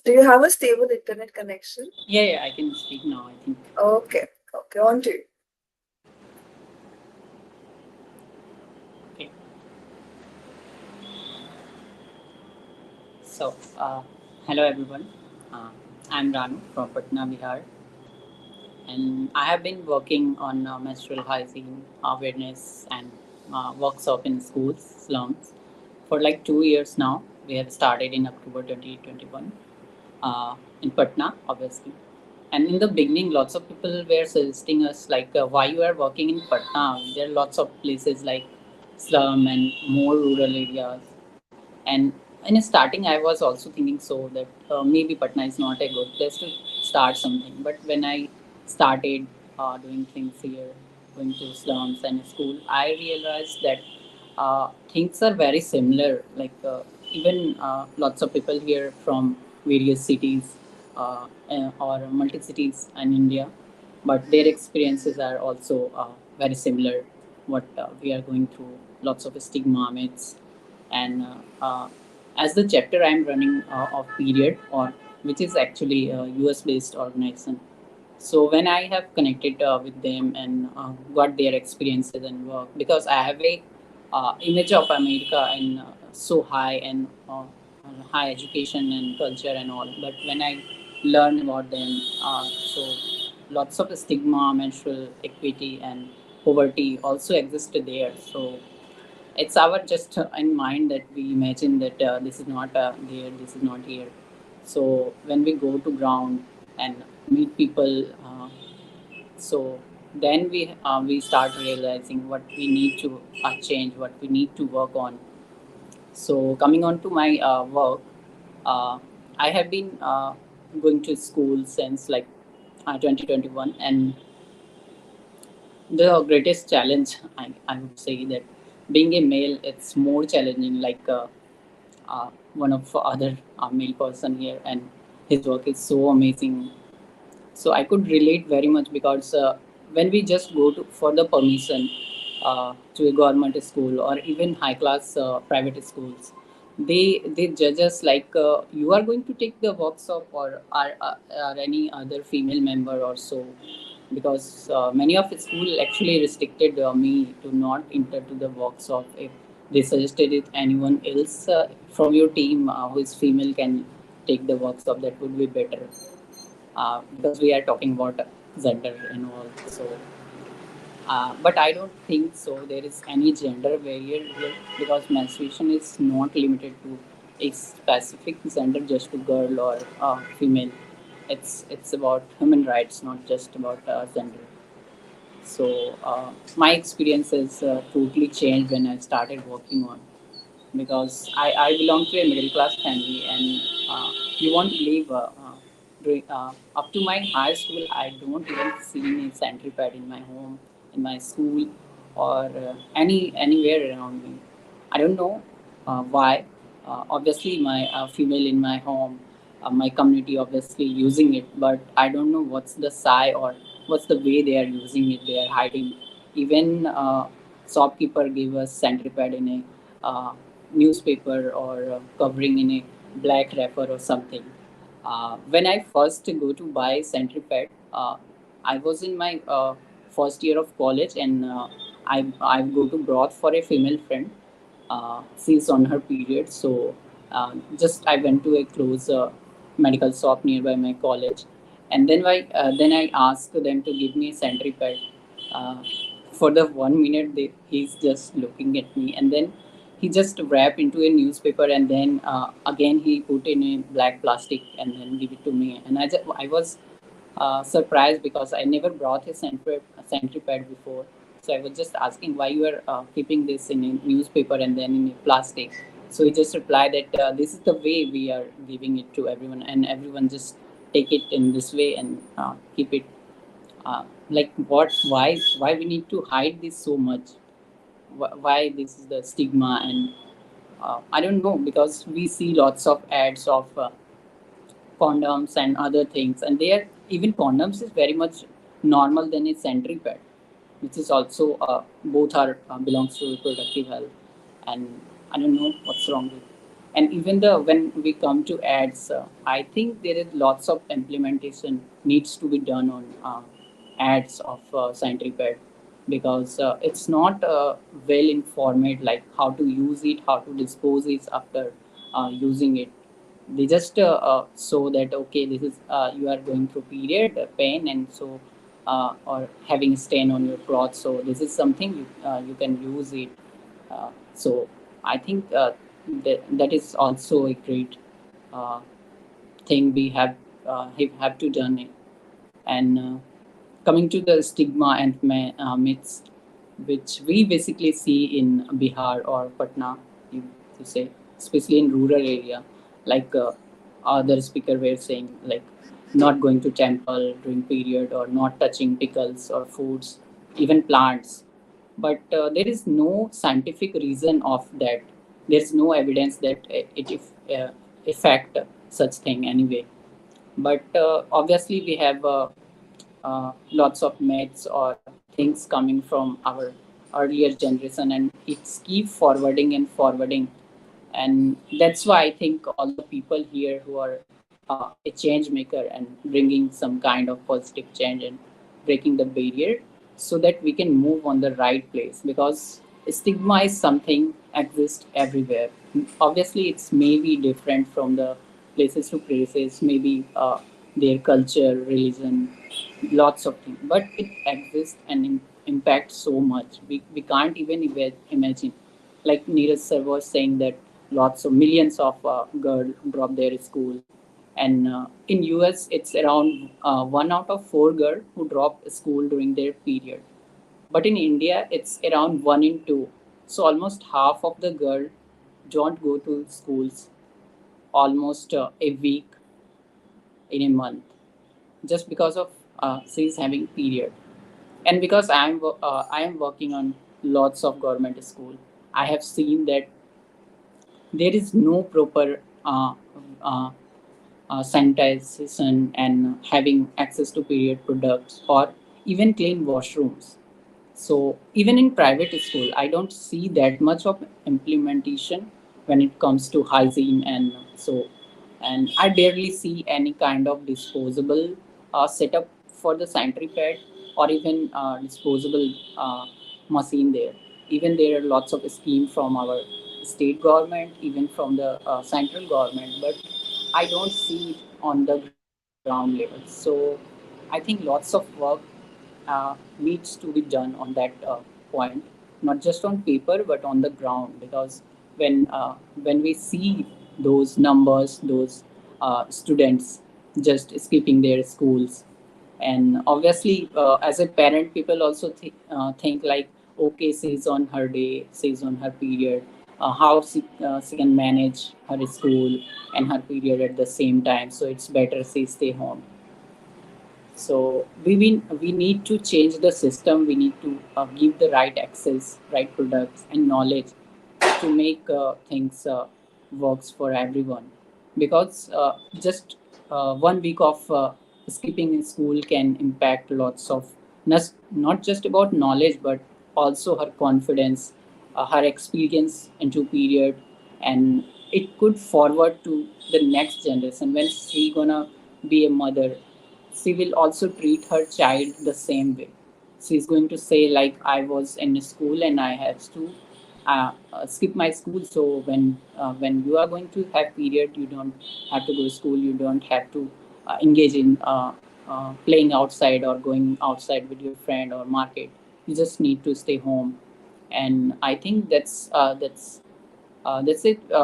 do you have a stable internet connection? Yeah, I can speak now, I think. Okay, on to you. Okay. So, hello everyone. Uh, I'm Ranu from Patna, Bihar, and I have been working on menstrual hygiene awareness and workshop in schools, slums for like 2 years now. We have started in October 2021 in Patna, obviously. And in the beginning, lots of people were suggesting us like, why you are working in Patna? There are lots of places like slum and more rural areas. And in starting, I was also thinking so that maybe Patna is not a good place to start something. But when I started doing things here, going to slums and school, I realized that things are very similar. Like even lots of people here from various cities or multi cities in India, but their experiences are also very similar. What we are going through, lots of stigma, myths, and as the chapter I'm running of Period, or which is actually a US based organization. So when I have connected with them and got their experiences and work, because I have a image of America and so high and high education and culture and all, but when I learn about them, so lots of stigma, menstrual equity, and poverty also exist there. So it's our just in mind that we imagine that this is not there, this is not here. So when we go to ground and meet people, so then we start realizing what we need to change, what we need to work on. So coming on to my work, uh, I have been going to school since like 2021, and the greatest challenge, I would say that being a male, it's more challenging. Like one of other male person here, and his work is so amazing. So I could relate very much because when we just go to for the permission to a government school or even high class private schools, they judge us like you are going to take the workshop or are any other female member or so, because many of the school actually restricted me to not enter to the workshop. If they suggested it anyone else from your team who is female can take the workshop, that would be better, because we are talking about gender and all. So but I don't think so there is any gender barrier here, because menstruation is not limited to a specific gender, just to girl or female. It's about human rights, not just about gender. So my experience has totally changed when I started working on, because I belong to a middle class family, and you won't believe up to my high school I don't even see a sanitary pad in my home, in my school, or anywhere around me. I don't know why. Obviously, my female in my home, my community obviously using it, but I don't know what's the sigh or what's the way they are using it. They are hiding. Even shopkeeper gave us sanitary pad in a newspaper or covering in a black wrapper or something. When I first go to buy sanitary pad, I was in my first year of college, and I go to broth for a female friend. She's on her period, so just I went to a close medical shop nearby my college, and then I asked them to give me a sanitary pad. Uh, for the 1 minute, he's just looking at me, and then he just wrap into a newspaper, and then again he put in a black plastic and then give it to me, and I was surprised because I never brought a sanitary pad before. So I was just asking why you are keeping this in a newspaper and then in a plastic. So he just replied that this is the way we are giving it to everyone, and everyone just take it in this way and keep it. Like what? Why we need to hide this so much? Why this is the stigma? And I don't know, because we see lots of ads of condoms and other things, and there even condoms is very much normal than a sanitary pad, which is also both are belongs to reproductive health, and I don't know what's wrong with. And even the when we come to ads, I think there is lots of implementation needs to be done on ads of sanitary pad, because it's not well informed, like how to use it, how to dispose it after using it. They just show that okay, this is you are going through period pain, and so or having stain on your cloth, so this is something you can use it. So I think that is also a great uh, thing we have to done it. And coming to the stigma and myths, which we basically see in Bihar or Patna, you to say, especially in rural area, like other speaker were saying, like not going to temple during period or not touching pickles or foods, even plants. But there is no scientific reason of that. There's no evidence that it affect such thing anyway. But obviously we have lots of myths or things coming from our earlier generation, and it's keep forwarding and forwarding. And that's why I think all the people here who are a change maker and bringing some kind of positive change and breaking the barrier, so that we can move on the right place, because stigma is something exists everywhere. Obviously it's maybe different from the places to places, maybe their culture, religion, lots of things, but it exists and impacts so much we can't even imagine. Like Neeraj sir was saying that lots of millions of girls drop their school, and in US it's around 1 out of 4 girls who drop school during their period, but in India it's around 1 in 2. So almost half of the girl don't go to schools almost a week in a month, just because of she's having period. And because I am working on lots of government school, I have seen that there is no proper uh, sanitization and having access to period products or even clean washrooms. So even in private school, I don't see that much of implementation when it comes to hygiene, and so, and I barely see any kind of disposable setup for the sanitary pad, or even disposable machine there. Even there are lots of schemes from our state government, even from the central government, but I don't see it on the ground level. So I think lots of work needs to be done on that point, not just on paper but on the ground. Because when we see those numbers, those students just skipping their schools, and obviously as a parent, people also think like, okay, she's on her day, she's on her period, how she can manage her school and her period at the same time, so it's better she stay home. So we need to change the system. We need to give the right access, right products, and knowledge to make things works for everyone. Because just 1 week of skipping in school can impact lots of, not just about knowledge but also her confidence, her experience into period, and it could forward to the next generation. When she gonna be a mother, she will also treat her child the same way. She's going to say like, I was in school and I have to skip my school, so when you are going to have period, you don't have to go to school, you don't have to engage in playing outside or going outside with your friend or market. You just need to stay home. And I think that's a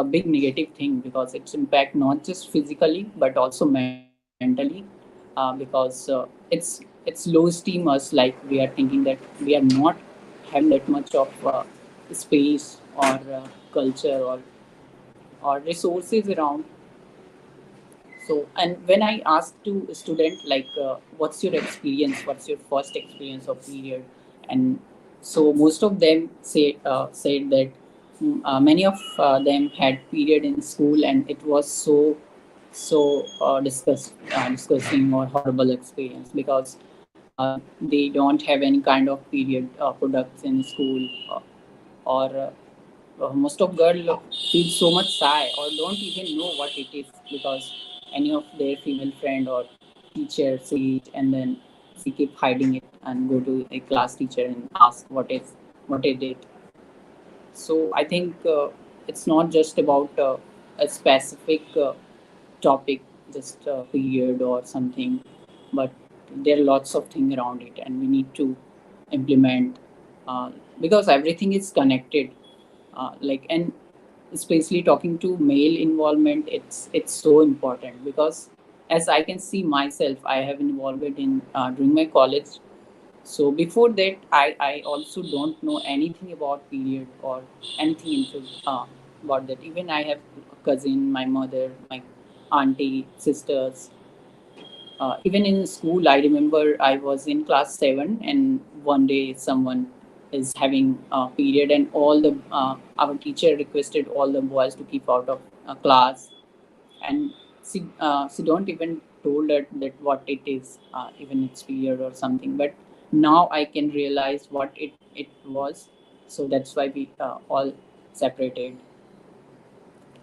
big negative thing, because it's impact not just physically but also mentally, because it's low esteem us, like we are thinking that we are not having that much of space or culture or resources around. So, and when I ask to a student like, what's your experience? What's your first experience of period? And so most of them said that many of them had period in school, and it was so disgusting or horrible experience, because they don't have any kind of period products in school, or most of girls feel so much shy or don't even know what it is, because any of their female friend or teacher see it, and then she keep hiding it and go to a class teacher and ask what it is. So I think it's not just about a specific topic, just period or something, but there are lots of things around it, and we need to implement uh, because everything is connected. And especially talking to male involvement, it's so important because as I can see myself, I have involved in during my college. So before that, I also don't know anything about period or anything into about that. Even I have a cousin, my mother, my auntie, sisters. Even in school, I remember I was in class 7, and one day someone is having a period, and all the our teacher requested all the boys to keep out of class, and she don't even told her that what it is, even it's period or something. But now I can realize what it was, so that's why we all separated.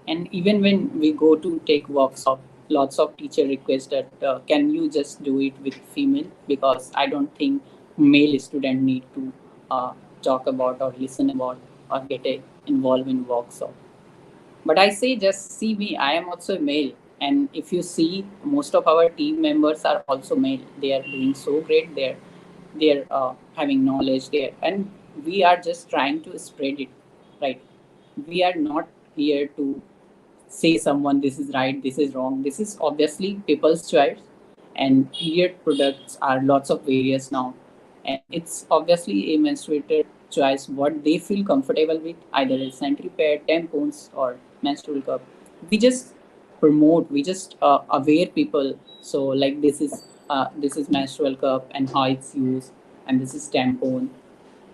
And even when we go to take workshop, lots of teacher request that can you just do it with female, because I don't think male student need to talk about or listen about or get involved in workshop. But I say, just see me, I am also male. And if you see, most of our team members are also male. They are doing so great. They're having knowledge there, and we are just trying to spread it, right? We are not here to say someone this is right, this is wrong. This is obviously people's choice, and period products are lots of various now, and it's obviously a menstruator choice what they feel comfortable with, either a sanitary pad, tampons, or menstrual cup. We just promote, we just aware people. So like this is menstrual cup and how it's used, and this is tampon.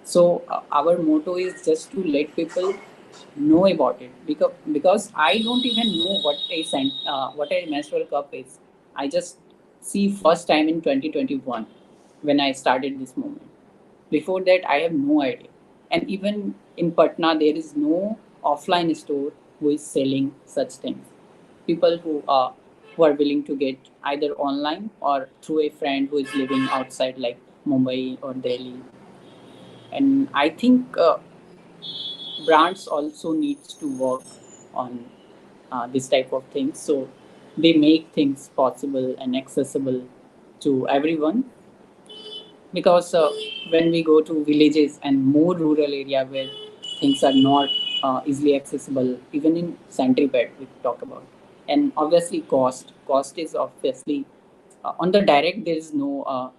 So our motto is just to let people know about it, because I don't even know what a menstrual cup is. I just see first time in 2021 when I started this movement. Before that, I have no idea. And even in Patna, there is no offline store who is selling such things. People who are willing to get either online or through a friend who is living outside, like Mumbai or Delhi. And I think brands also needs to work on this type of things, so they make things possible and accessible to everyone. Because when we go to villages and more rural area where things are not easily accessible, even in centripede we talk about. And obviously cost is obviously on the direct there is no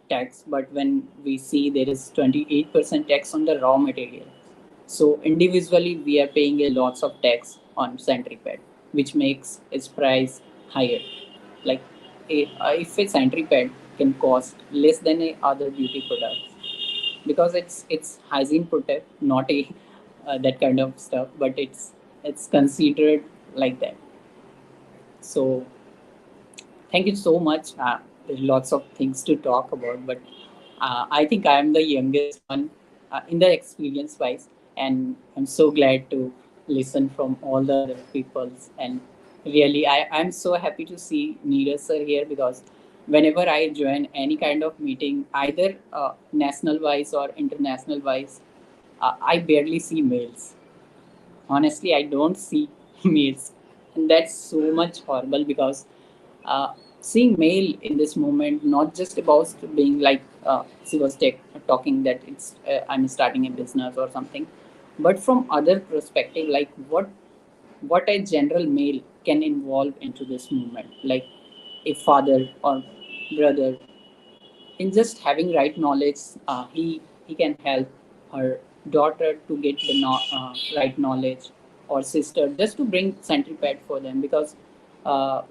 tax, but when we see there is 28% tax on the raw material, so individually we are paying a lots of tax on centripede, which makes its price higher. Like if a sanitary pad can cost less than a other beauty products, because it's hygiene product, not a that kind of stuff, but it's considered like that. So thank you so much. There's lots of things to talk about, but I think I am the youngest one in the experience wise, and I'm so glad to listen from all the other peoples. And really, I'm so happy to see Neeraj sir here, because whenever I join any kind of meeting, either national wise or international wise, I barely see males. Honestly, I don't see males, and that's so much horrible, because uh, seeing male in this moment, not just about being like she was talking that it's I'm starting a business or something, but from other perspective, like what a general male can involve into this movement, like a father or brother. In just having right knowledge, he can help her daughter to get the right knowledge, or sister just to bring centipede for them, because uh,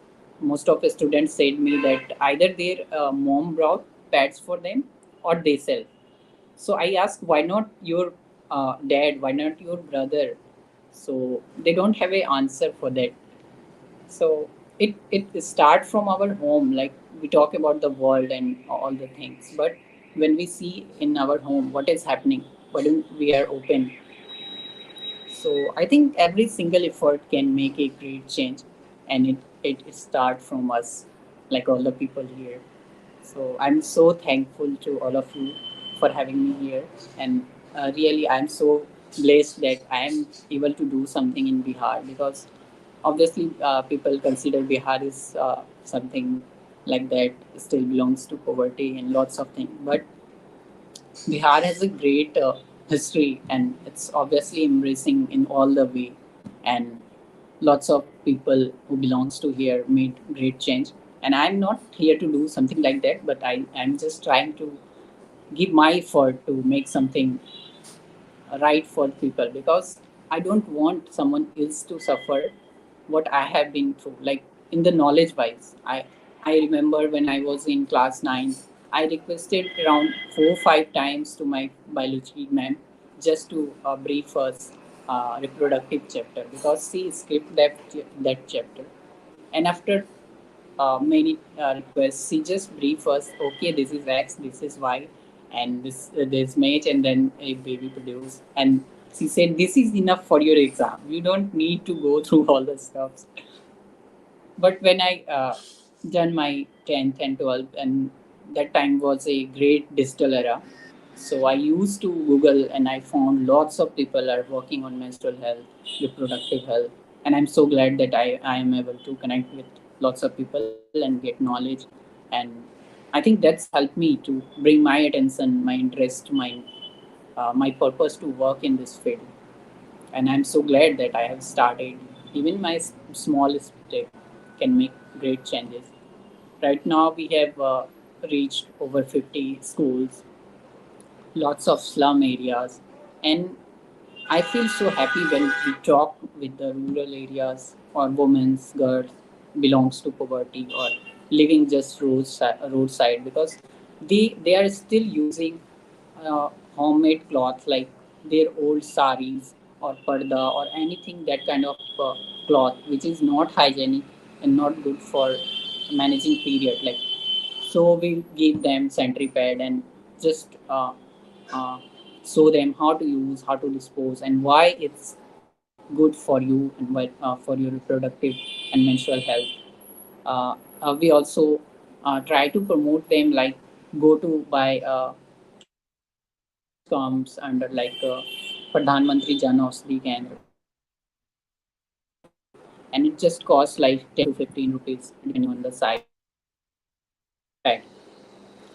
most of the students said me that either their mom brought pads for them or they sell. So I asked, why not your dad, why not your brother? So they don't have a answer for that. So it start from our home, like we talk about the world and all the things, but when we see in our home what is happening, when we are open, so I think every single effort can make a great change, and it start from us, like all the people here. So I'm so thankful to all of you for having me here, and really I'm so blessed that I am able to do something in Bihar, because Obviously, people consider Bihar is something like that, still belongs to poverty and lots of things. But Bihar has a great history, and it's obviously embracing in all the way. And lots of people who belongs to here made great change. And I'm not here to do something like that, but I'm just trying to give my effort to make something right for people, because I don't want someone else to suffer what I have been through. Like in the knowledge wise, I remember when I was in class 9, I requested around 4 5 times to my biology ma'am just to brief us reproductive chapter, because she skipped that chapter. And after many requests, she just brief us, okay, this is X, this is Y, and this match, and then a baby produce. And she said, this is enough for your exam. You don't need to go through all the stuff. But when I done my 10th and 12th, and that time was a great digital era, so I used to Google, and I found lots of people are working on menstrual health, reproductive health, and I'm so glad that I am able to connect with lots of people and get knowledge. And I think that's helped me to bring my attention, my interest, my purpose to work in this field. And I'm so glad that I have started. Even my small step can make great changes. Right now, we have reached over 50 schools, lots of slum areas, and I feel so happy when we talk with the rural areas or women's girls belongs to poverty or living just roadside, because they are still using homemade cloth like their old saris or parda or anything, that kind of cloth which is not hygienic and not good for managing period. Like, so we give them sanitary pad and just uh, show them how to use, how to dispose, and why it's good for you and why, for your reproductive and menstrual health. We also try to promote them, like go to buy kits comes under like Pradhan Mantri Jan Aushadhi Kendra, and it just costs like 10 to 15 rupees depending on the size and pad,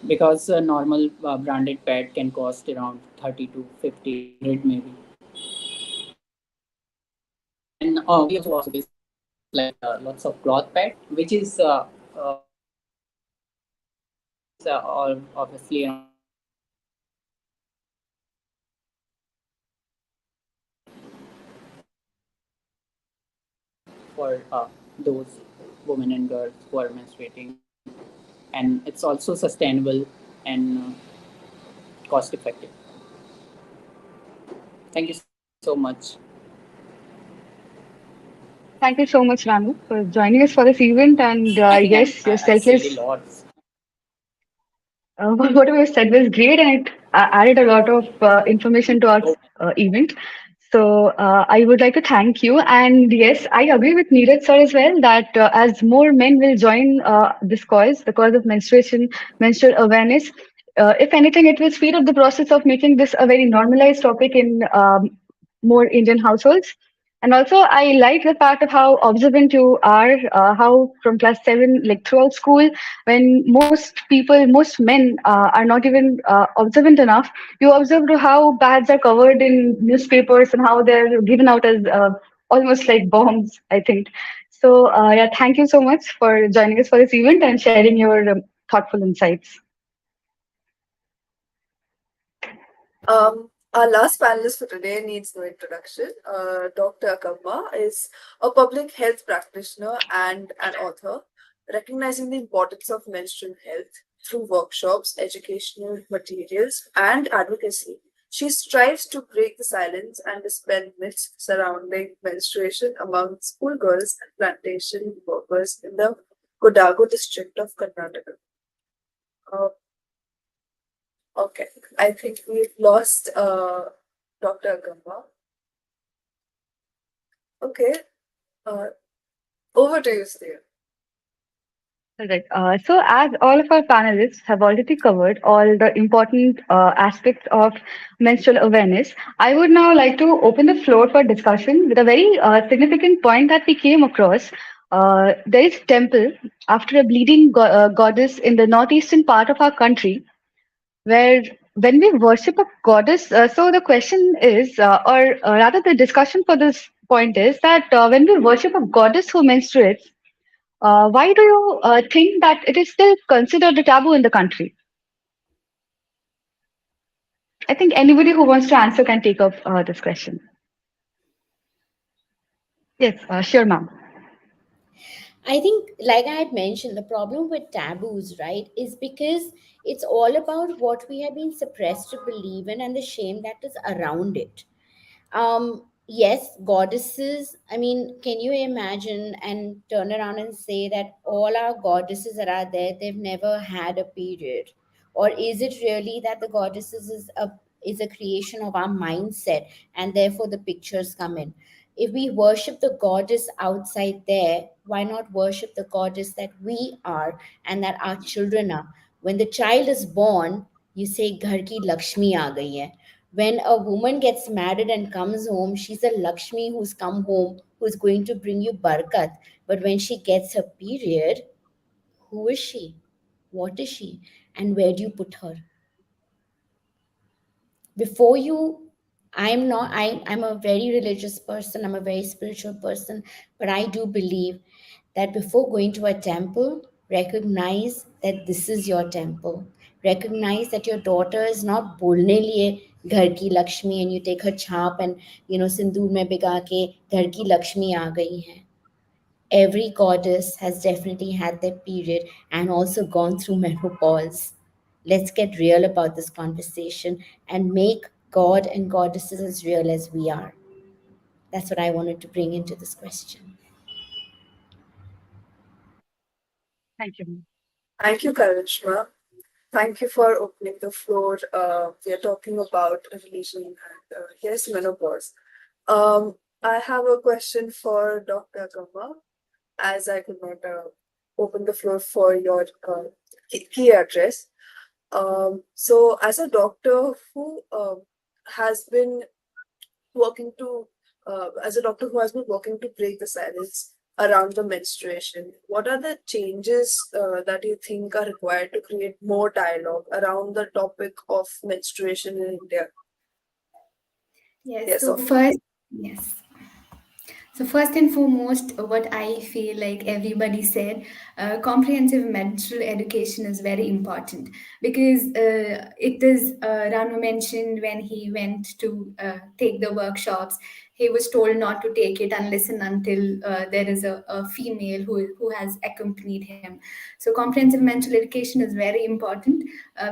because a normal branded pad can cost around 30 to 50 or 100 maybe. And we also basically use like lots of cloth pad, which is all obviously around 100 rupees, and it's just for those women and girls who are menstruating, and it's also sustainable and cost effective. Thank you so much. Thank you so much, Ranu, for joining us for this event. And I think yes, your I said a selfless lot. whatever you said was great, and it added a lot of information to our event. So I would like to thank you. And yes, I agree with Neeraj sir as well that as more men will join this cause, the cause of menstruation, menstrual awareness, if anything, it will speed up the process of making this a very normalized topic in more Indian households. And also, I like the fact of how observant you are, how from class 7, like throughout school, when most people, most men are not even observant enough, you observe to how bads are covered in newspapers and how they're given out as almost like bombs, I think. So, yeah, thank you so much for joining us for this event and sharing your thoughtful insights. Our last panelist for today needs no introduction. Dr. Akamma is a public health practitioner and an author, recognizing the importance of menstrual health through workshops, educational materials, and advocacy. She strives to break the silence and dispel myths surrounding menstruation among schoolgirls and plantation workers in the Kodagu district of Karnataka. Uh, Okay, I think we've lost Dr. Agamba. Okay, uh, over to you, Steve. Correct. So, as all of our panelists have already covered all the important aspects of menstrual awareness, I would now like to open the floor for discussion with a very significant point that we came across. There is temple after a bleeding goddess in the northeastern part of our country, where when we worship a goddess, so the question is, or rather, the discussion for this point is that when we worship a goddess who menstruates, why do you think that it is still considered a taboo in the country? I think anybody who wants to answer can take up this question. Yes, sure, ma'am. I think, like I had mentioned, the problem with taboos, right, is because it's all about what we have been suppressed to believe in and the shame that is around it. Yes, goddesses. I mean, can you imagine and turn around and say that all our goddesses that are there, they've never had a period? Or is it really that the goddesses is a creation of our mindset and therefore the pictures come in? If we worship the goddess outside there, why not worship the goddess that we are and that our children are? When the child is born, you say, Ghar ki Lakshmi aa gayi hai. When a woman gets married and comes home, she's a Lakshmi who's come home, who's going to bring you barkat. But when she gets her period, who is she? What is she? And where do you put her? Before you, I'm a very religious person, I'm a very spiritual person, but I do believe that before going to a temple, recognize that this is your temple. Recognize that your daughter is not bolne liye ghar ki lakshmi, and you take her chhap and sindoor mein bhiga ke ghar ki lakshmi aa gayi hai. Every goddess has definitely had their period and also gone through menopause. Let's get real about this conversation and make God and goddesses as real as we are. That's what I wanted to bring into this question. Thank you, ma'am. Thank you, Karishma. Thank you for opening the floor. We are talking about religion and yes, menopause. I have a question for Dr. Gama, as I could not open the floor for your key address. So, as a doctor who has been working to, as a doctor who has been working to break the silence around the menstruation, what are the changes that you think are required to create more dialogue around the topic of menstruation in India? Yes, Yes, so of first, yes. So first and foremost, what I feel like everybody said, comprehensive menstrual education is very important because it is Ranu mentioned when he went to take the workshops, he was told not to take it unless and until there is a female who has accompanied him. So comprehensive menstrual education is very important.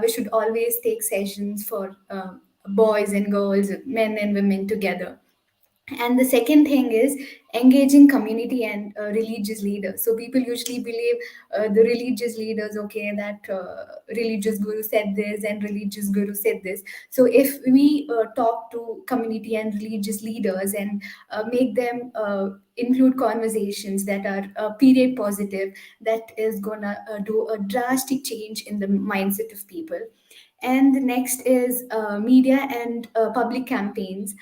We should always take sessions for boys and girls, men and women together. And the second thing is engaging community and religious leaders. So people usually believe the religious leaders, okay, that religious guru said this and religious guru said this. So if we talk to community and religious leaders and make them include conversations that are period positive, that is gonna do a drastic change in the mindset of people. And the next is media and public campaigns,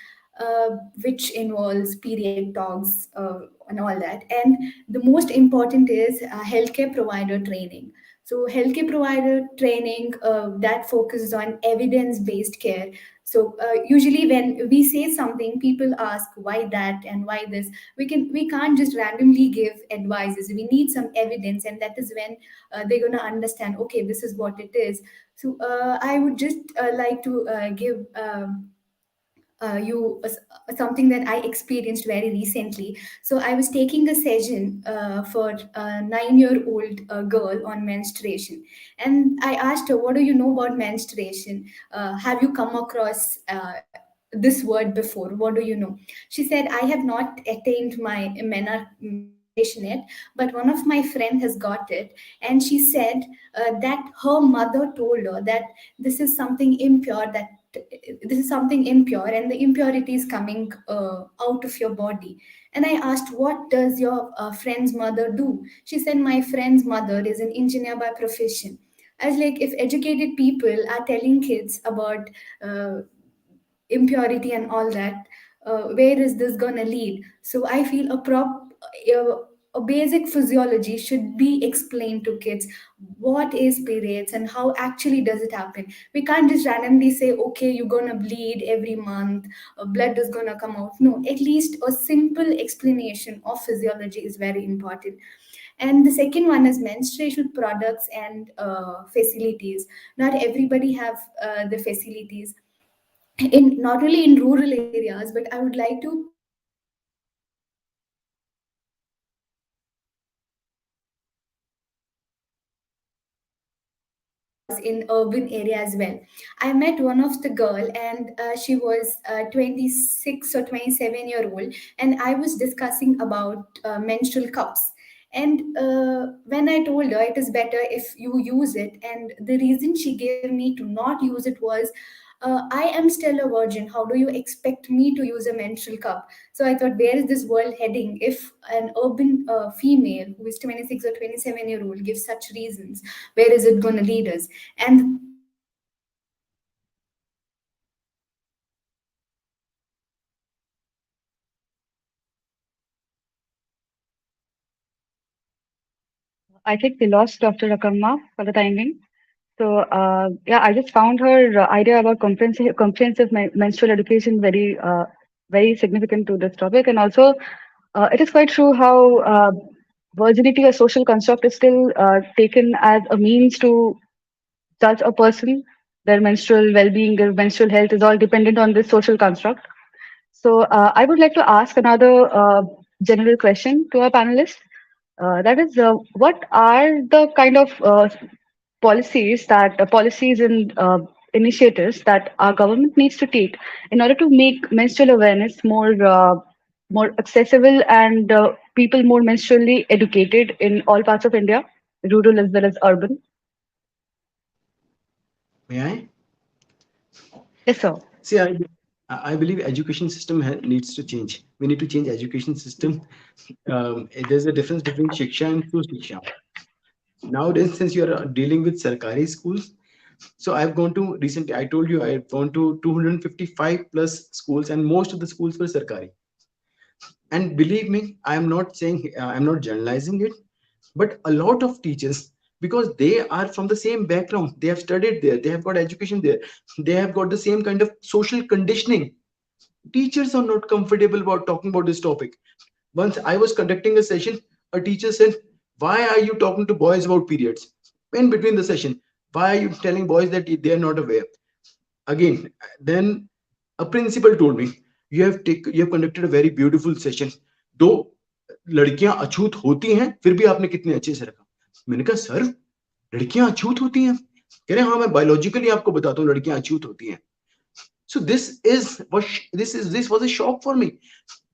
which involves period talks and all that. And the most important is healthcare provider training. So healthcare provider training that focuses on evidence-based care. So usually when we say something, people ask why that and why this. We can't just randomly give advices. We need some evidence, and that is when they're gonna understand. Okay, this is what it is. So I would just like to give. Something that I experienced very recently. So I was taking a session for a 9-year-old girl on menstruation, and I asked her, "What do you know about menstruation? Have you come across this word before? What do you know?" She said, "I have not attained my menstruation yet, but one of my friend has got it, and she said that her mother told her that this is something impure, that this is something impure, and the impurity is coming out of your body. And I asked, what does your friend's mother do? She said, my friend's mother is an engineer by profession. I was like, if educated people are telling kids about uh, impurity and all that, where is this gonna lead? So I feel a basic physiology should be explained to kids. What is periods and how actually does it happen? We can't just randomly say, okay, you're gonna bleed every month, blood is gonna come out. No, at least a simple explanation of physiology is very important. And the second one is menstruation products and facilities. Not everybody have the facilities, in not only in rural areas, but I would like to in urban area as well. I met one of the girl, and she was 26 or 27-year-old, and I was discussing about menstrual cups. And when I told her it is better if you use it, and the reason she gave me to not use it was, I am still a virgin. How do you expect me to use a menstrual cup? So I thought, where is this world heading if an urban female who is 26 or 27-year-old gives such reasons? Where is it going to lead us? And I think we lost Dr. Rakamma for the time being. So, yeah, I just found her idea about comprehensive menstrual education very significant to this topic. And also, it is quite true how virginity, a social construct, is still taken as a means to judge a person. Their menstrual well-being, their menstrual health is all dependent on this social construct. So, I would like to ask another general question to our panelists. That is, what are the kind of policies and initiatives that our government needs to take in order to make menstrual awareness more accessible and people more menstrually educated in all parts of India, rural as well as urban? May I? Yes, sir. See, I believe education system needs to change. We need to change education system. There's a difference between shiksha and sushiksha. Nowadays, since you're dealing with sarkari schools, so I've gone to recently. I told you I've gone to 255 plus schools, and most of the schools were sarkari. And believe me, I'm not saying I'm not generalizing it, but a lot of teachers, because they are from the same background, they have studied there, they have got education there, they have got the same kind of social conditioning. Teachers are not comfortable about talking about this topic. Once I was conducting a session, a teacher said, why are you talking to boys about periods in between the session? Why are you telling boys that they are not aware? Again, then a principal told me, you have conducted a very beautiful session, दो लड़कियां अछूत होती हैं फिर भी आपने कितने अच्छे से रखा. मैंने कहा सर, लड़कियां अछूत होती हैं? कह रहे हाँ, मैं बायोलॉजिकली आपको बताता हूँ लड़कियां अछूत होती हैं. So this was a shock for me.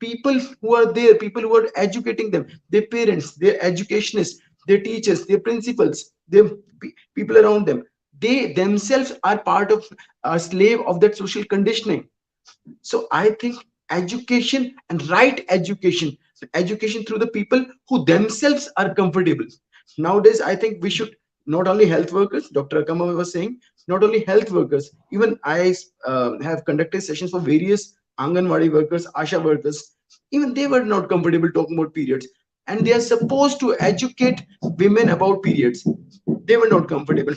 People who are there, people who are educating them, their parents, their educationists, their teachers, their principals, their people around them, they themselves are part of a slave of that social conditioning. So I think education and right education, education through the people who themselves are comfortable. Nowadays, I think we should not only health workers, Dr. Akama was saying, not only health workers, even I have conducted sessions for various Anganwadi workers, Asha workers, even they were not comfortable talking about periods. And they are supposed to educate women about periods. They were not comfortable.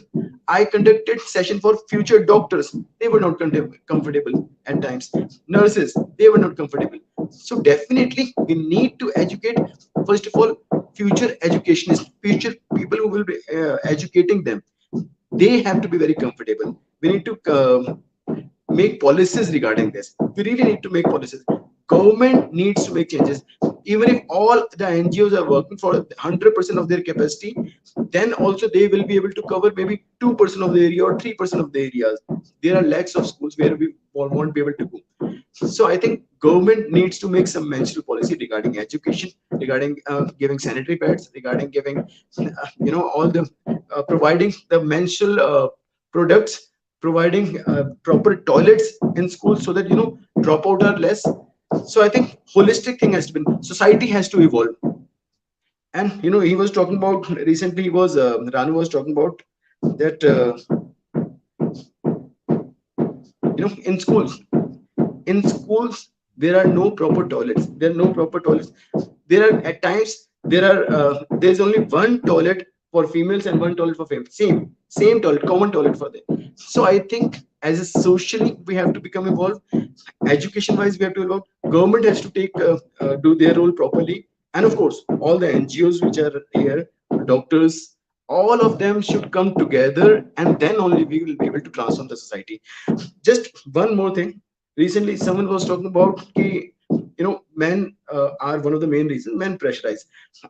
I conducted session for future doctors. They were not comfortable at times. Nurses, they were not comfortable. So definitely we need to educate, first of all, future educationists, future people who will be educating them. They have to be very comfortable. We need to make policies regarding this. We really need to make policies. Government needs to make changes. Even if all the NGOs are working for 100% of their capacity, then also they will be able to cover maybe 2% of the area or 3% of the areas. There are lakhs of schools where we won't be able to go. So I think government needs to make some menstrual policy regarding education, regarding giving sanitary pads, regarding giving all the providing the menstrual products, providing proper toilets in schools so that dropout are less. So I think holistic thing has to be, society has to evolve. And he was talking about recently, he was Ranu was talking about that in schools there are no proper toilets, there are no proper toilets. There are at times there's only one toilet for females and one toilet for females, same toilet, common toilet for them. So I think as a socially we have to become involved, education wise we have to involve, government has to take do their role properly, and of course all the NGOs which are here, doctors, all of them should come together, and then only we will be able to transform the society. Just one more thing. Recently someone was talking about men are one of the main reasons men pressurize.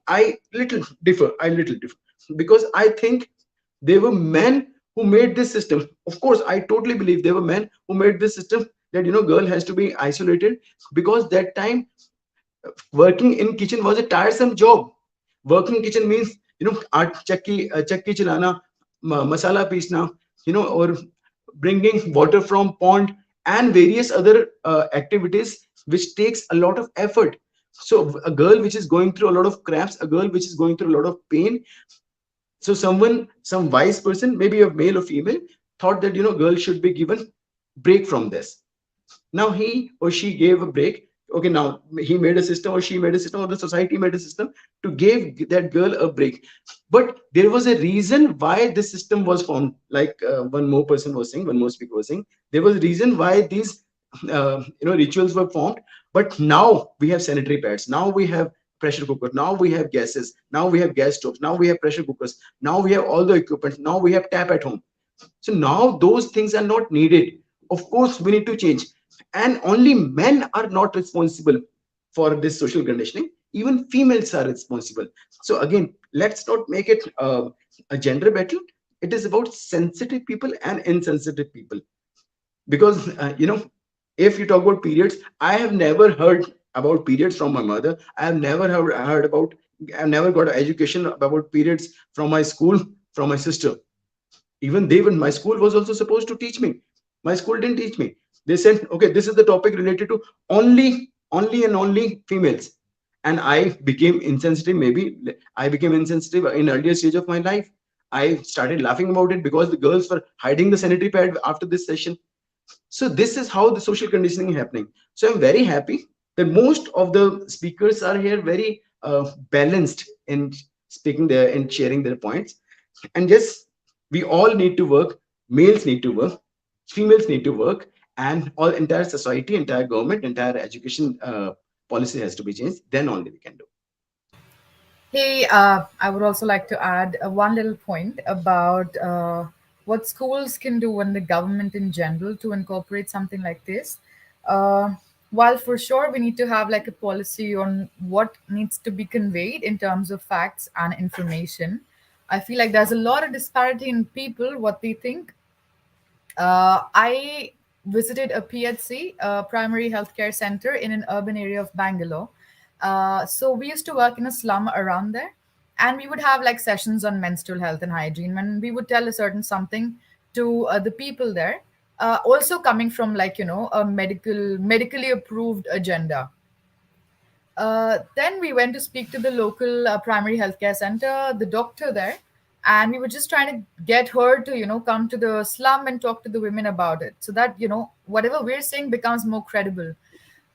I little differ because I think there were men who made this system. Of course I totally believe there were men who made this system that girl has to be isolated, because that time working in kitchen was a tiresome job. Working in kitchen means aat chakki chalana, masala peesna, or bringing water from pond, and various other activities which takes a lot of effort. So a girl which is going through a lot of cramps, a girl which is going through a lot of pain, so some wise person, maybe a male or female, thought that girl should be given break from this. Now he or she gave a break. Okay, now he made a system, or she made a system, or the society made a system to give that girl a break. But there was a reason why this system was formed. Like one more speaker was saying, there was a reason why these rituals were formed. But now we have sanitary pads, now we have pressure cooker, now we have gases, now we have gas stoves, now we have pressure cookers, now we have all the equipment, now we have tap at home. So now those things are not needed. Of course we need to change, and only men are not responsible for this social conditioning, even females are responsible. So again, let's not make it a gender battle. It is about sensitive people and insensitive people. Because if you talk about periods, I have never heard about periods from my mother. I have never heard about, I've never got education about periods from my school, from my sister. Even they, when my school was also supposed to teach me, my school didn't teach me. They said, okay, this is the topic related to only and only females. And I became insensitive. Maybe I became insensitive in earlier stage of my life. I started laughing about it because the girls were hiding the sanitary pad after this session. So this is how the social conditioning is happening. So I'm very happy that most of the speakers are here very balanced in speaking there and sharing their points. And yes, we all need to work. Males need to work, females need to work, and all entire society, entire government, entire education policy has to be changed. Then only we can do. Hey, I would also like to add one little point about what schools can do and the government in general to incorporate something like this. Uh, while for sure we need to have like a policy on what needs to be conveyed in terms of facts and information, I feel like there's a lot of disparity in people what they think. I visited a PHC, a primary healthcare center in an urban area of Bangalore. So we used to work in a slum around there, and we would have like sessions on menstrual health and hygiene, when we would tell a certain something to the people there. Also coming from like a medically approved agenda. Then we went to speak to the local primary healthcare center, the doctor there, and we were just trying to get her to, come to the slum and talk to the women about it, so that whatever we're saying becomes more credible.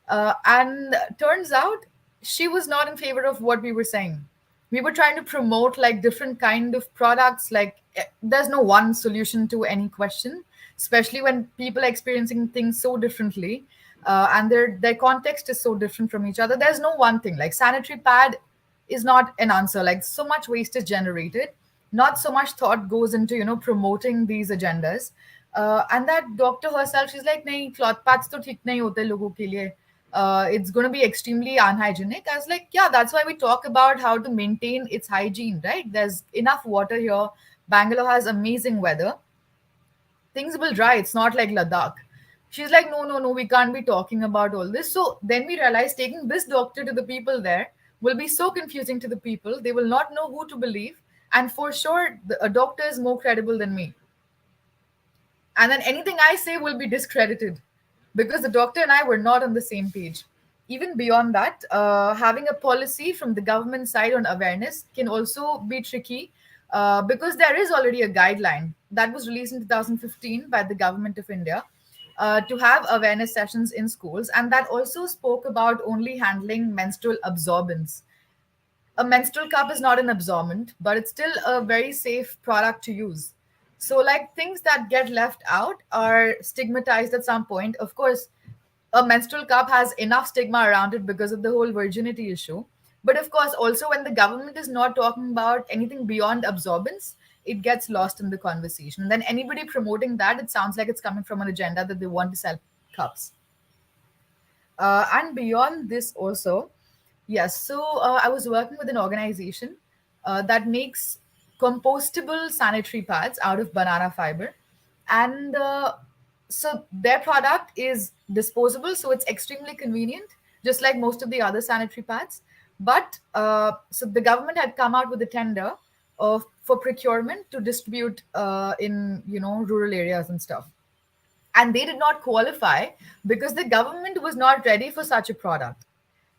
And turns out she was not in favor of what we were saying. We were trying to promote like different kind of products. Like there's no one solution to any question, especially when people are experiencing things so differently, and their context is so different from each other. There's no one thing. Like sanitary pad is not an answer. Like so much waste is generated, not so much thought goes into promoting these agendas. And that doctor herself, she's like, nahi, cloth pads to theek nahi hote logo ke liye. It's going to be extremely unhygienic. I was like, yeah, that's why we talk about how to maintain its hygiene, right? There's enough water here. Bangalore has amazing weather. Things will dry. It's not like Ladakh. She's like, no, no, no, we can't be talking about all this. So then we realized taking this doctor to the people there will be so confusing to the people. They will not know who to believe. And for sure, a doctor is more credible than me. And then anything I say will be discredited because the doctor and I were not on the same page. Even beyond that, having a policy from the government side on awareness can also be tricky because there is already a guideline that was released in 2015 by the government of India to have awareness sessions in schools, and that also spoke about only handling menstrual absorbance. A menstrual cup is not an absorbent, but it's still a very safe product to use. So, like things that get left out are stigmatized at some point. Of course, a menstrual cup has enough stigma around it because of the whole virginity issue. But of course, also when the government is not talking about anything beyond absorbance, it gets lost in the conversation. Then anybody promoting that, it sounds like it's coming from an agenda that they want to sell cups. And beyond this also, yes, so I was working with an organization that makes compostable sanitary pads out of banana fiber. And so their product is disposable, so it's extremely convenient, just like most of the other sanitary pads. But so the government had come out with a tender of for procurement to distribute in rural areas and stuff, and they did not qualify because the government was not ready for such a product.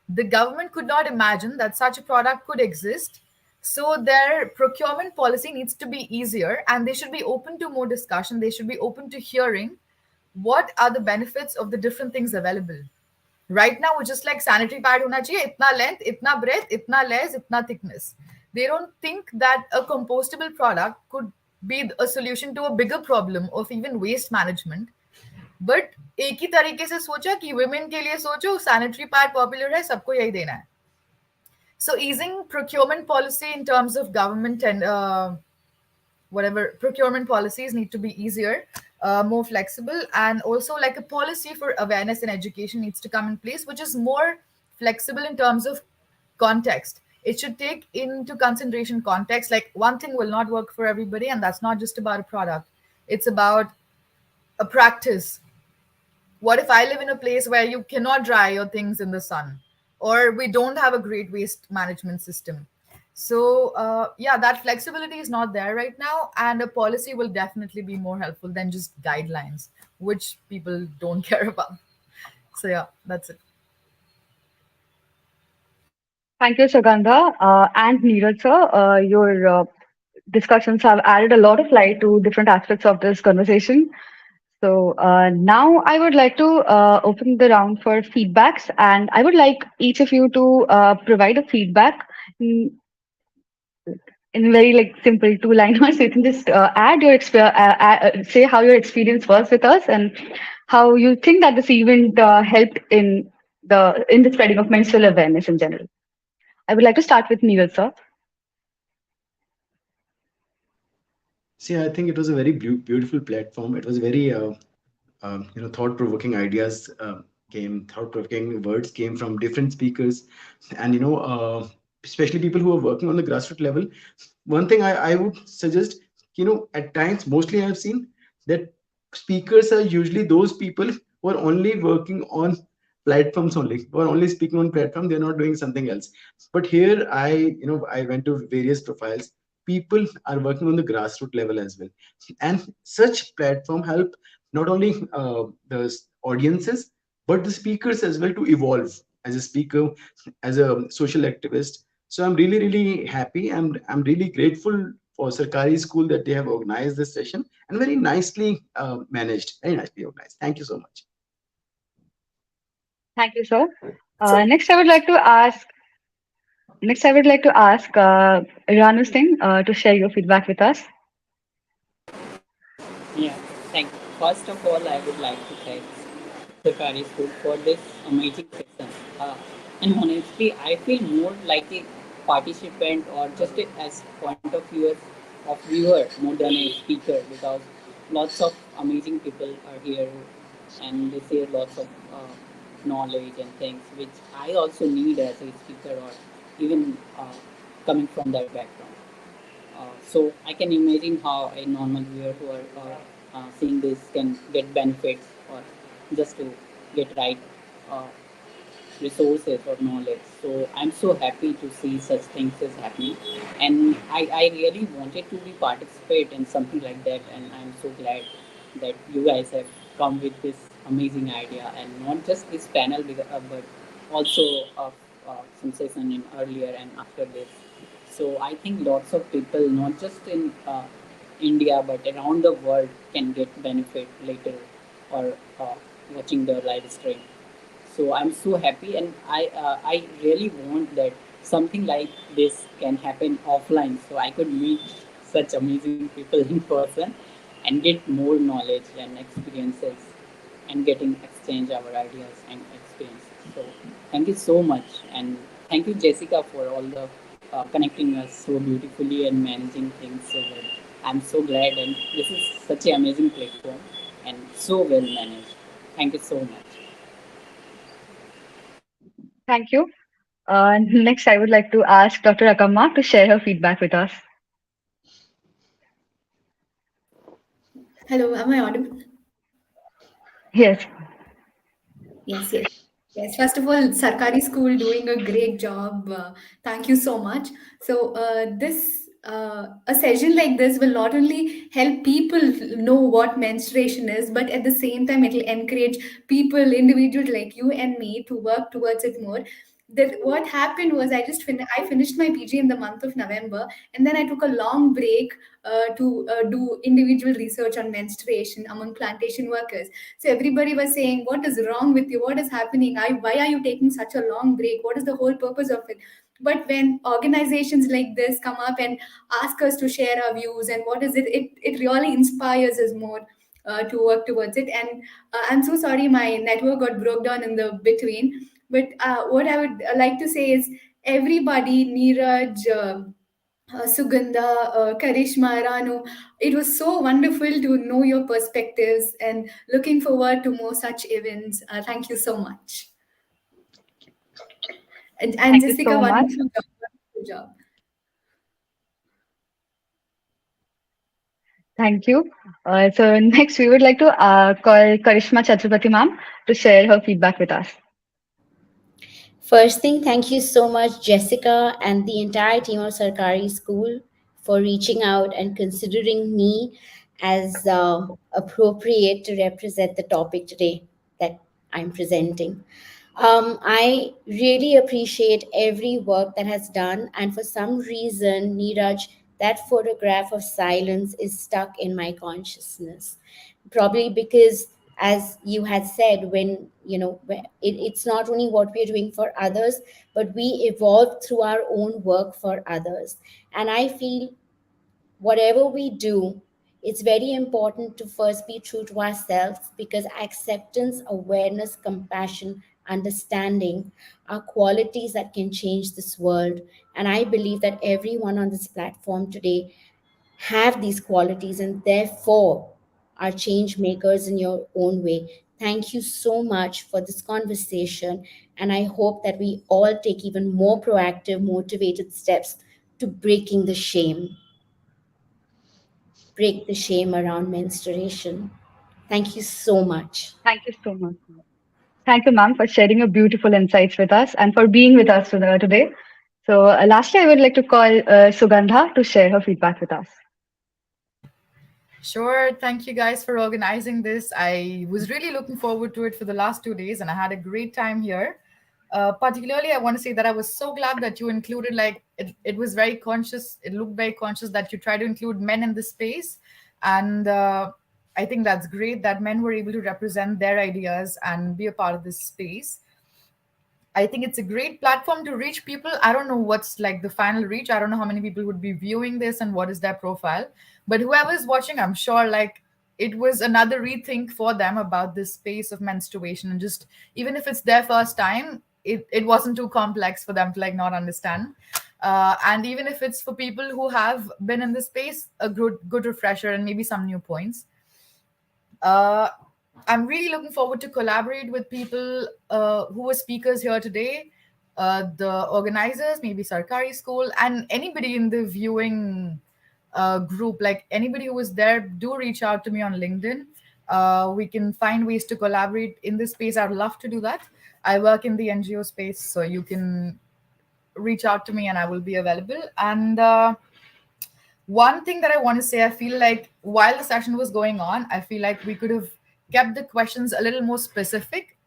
The government could not imagine that such a product could exist. So their procurement policy needs to be easier, and they should be open to more discussion. They should be open to hearing what are the benefits of the different things available. Right now, it's just like sanitary pad hona chahiye, itna length, itna breadth, itna layers, itna thickness. They don't think that a compostable product could be a solution to a bigger problem of even waste management. But एक ही तरीके से सोचा कि women के लिए सोचो, sanitary pad popular है, सबको यही देना है. So easing procurement policy in terms of government and whatever procurement policies need to be easier, more flexible, and also like a policy for awareness and education needs to come in place, which is more flexible in terms of context. It should take into consideration context. Like one thing will not work for everybody, and that's not just about a product. It's about a practice. What if I live in a place where you cannot dry your things in the sun, or we don't have a great waste management system? So, yeah, that flexibility is not there right now, and a policy will definitely be more helpful than just guidelines, which people don't care about. So, yeah, that's it. Thank you, Sugandha and Neeraj sir. Your discussions have added a lot of light to different aspects of this conversation. So now I would like to open the round for feedbacks, and I would like each of you to provide a feedback in very like simple two-liners. So you can just add your say how your experience was with us and how you think that this event helped in the spreading of menstrual awareness in general. I would like to start with Neeraj sir. See, I think it was a very beautiful platform. It was very thought-provoking ideas came, thought-provoking words came from different speakers, and especially people who are working on the grassroots level. One thing I would suggest, at times, mostly I've seen that speakers are usually those people who are only working on platforms only, who are only speaking on platform. They're not doing something else. But here, I went to various profiles. People are working on the grassroots level as well, and such platform help not only the audiences but the speakers as well to evolve as a speaker, as a social activist. So I'm really, really happy. I'm really grateful for Sarkari School that they have organized this session and very nicely managed, very nicely organized. Thank you so much. Thank you, sir. Next, I would like to ask. Next, I would like to ask Ranu Singh to share your feedback with us. Yeah, thank you. First of all, I would like to thank the Kari School for this amazing session. And honestly, I feel more like a participant or just as point of viewer more than a speaker, because lots of amazing people are here and they share lots of knowledge and things which I also need as a speaker or even coming from that background. So I can imagine how a normal viewer who are seeing this can get benefits or just to get right uh, resources or knowledge. So I'm so happy to see such things is happening, and I really wanted to be participate in something like that, and I'm so glad that you guys have come with this amazing idea, and not just this panel, but also some session in earlier and after this. So I think lots of people, not just in India but around the world, can get benefit later or watching the live stream. So I'm so happy, and I really want that something like this can happen offline, so I could meet such amazing people in person and get more knowledge and experiences, and getting exchange our ideas and experiences. So thank you so much, and thank you, Jessica, for all the connecting us so beautifully and managing things so well. I'm so glad, and this is such an amazing platform and so well managed. Thank you so much. Thank you. Next, I would like to ask Dr. Akamma to share her feedback with us. Hello, am I audible? Yes, Yes, yes. Yes, first of all, Sarkari school doing a great job. Thank you so much. So, a session like this will not only help people know what menstruation is, but at the same time, it will encourage people, individuals like you and me, to work towards it more. That what happened was I finished my PG in the month of November, and then I took a long break to do individual research on menstruation among plantation workers. So everybody was saying, "What is wrong with you? What is happening? Why are you taking such a long break? What is the whole purpose of it?" But when organizations like this come up and ask us to share our views and what is it, it really inspires us more to work towards it. And I'm so sorry, my network got broke down in the between. But what I would like to say is, everybody, Niraj, Sugandha, Karishma, Ranu. It was so wonderful to know your perspectives and looking forward to more such events. Thank you so much. And thank you Jessica, so much. wonderful job. Wonderful job. Thank you. So next, we would like to call Karishma Chhatrapati ma'am to share her feedback with us. First thing, thank you so much, Jessica, and the entire team of Sarkari School for reaching out and considering me as appropriate to represent the topic today that I'm presenting. I really appreciate every work that has done, and for some reason, Neeraj, that photograph of silence is stuck in my consciousness. Probably because, as you had said, when it's not only what we're doing for others, but we evolve through our own work for others. And I feel whatever we do, it's very important to first be true to ourselves, because acceptance, awareness, compassion, understanding are qualities that can change this world. And I believe that everyone on this platform today have these qualities, and therefore are change makers in your own way. Thank you so much for this conversation, and I hope that we all take even more proactive, motivated steps to break the shame around menstruation. Thank you so much. Thank you so much. Thank you, ma'am, for sharing your beautiful insights with us and for being with us today. So, lastly, I would like to call Sugandha to share her feedback with us. Sure. Thank you guys for organizing this. I was really looking forward to it for the last 2 days, and I had a great time here. Particularly, I want to say that I was so glad that you included, like, it was very conscious. It looked very conscious that you try to include men in the space. And I think that's great that men were able to represent their ideas and be a part of this space. I think it's a great platform to reach people. I don't know what's like the final reach. I don't know how many people would be viewing this and what is their profile. But whoever is watching, I'm sure like it was another rethink for them about this space of menstruation. And just even if it's their first time, it wasn't too complex for them to like not understand. And even if it's for people who have been in the space, a good refresher and maybe some new points. Uh, I'm really looking forward to collaborate with people who were speakers here today, the organizers, maybe Sarkari School, and anybody in the viewing group. Like anybody who was there, do reach out to me on LinkedIn. we can find ways to collaborate in this space. I'd love to do that. I work in the NGO space, so you can reach out to me and I will be available. And one thing that I want to say, I feel like while the session was going on, I feel like we could have kept the questions a little more specific.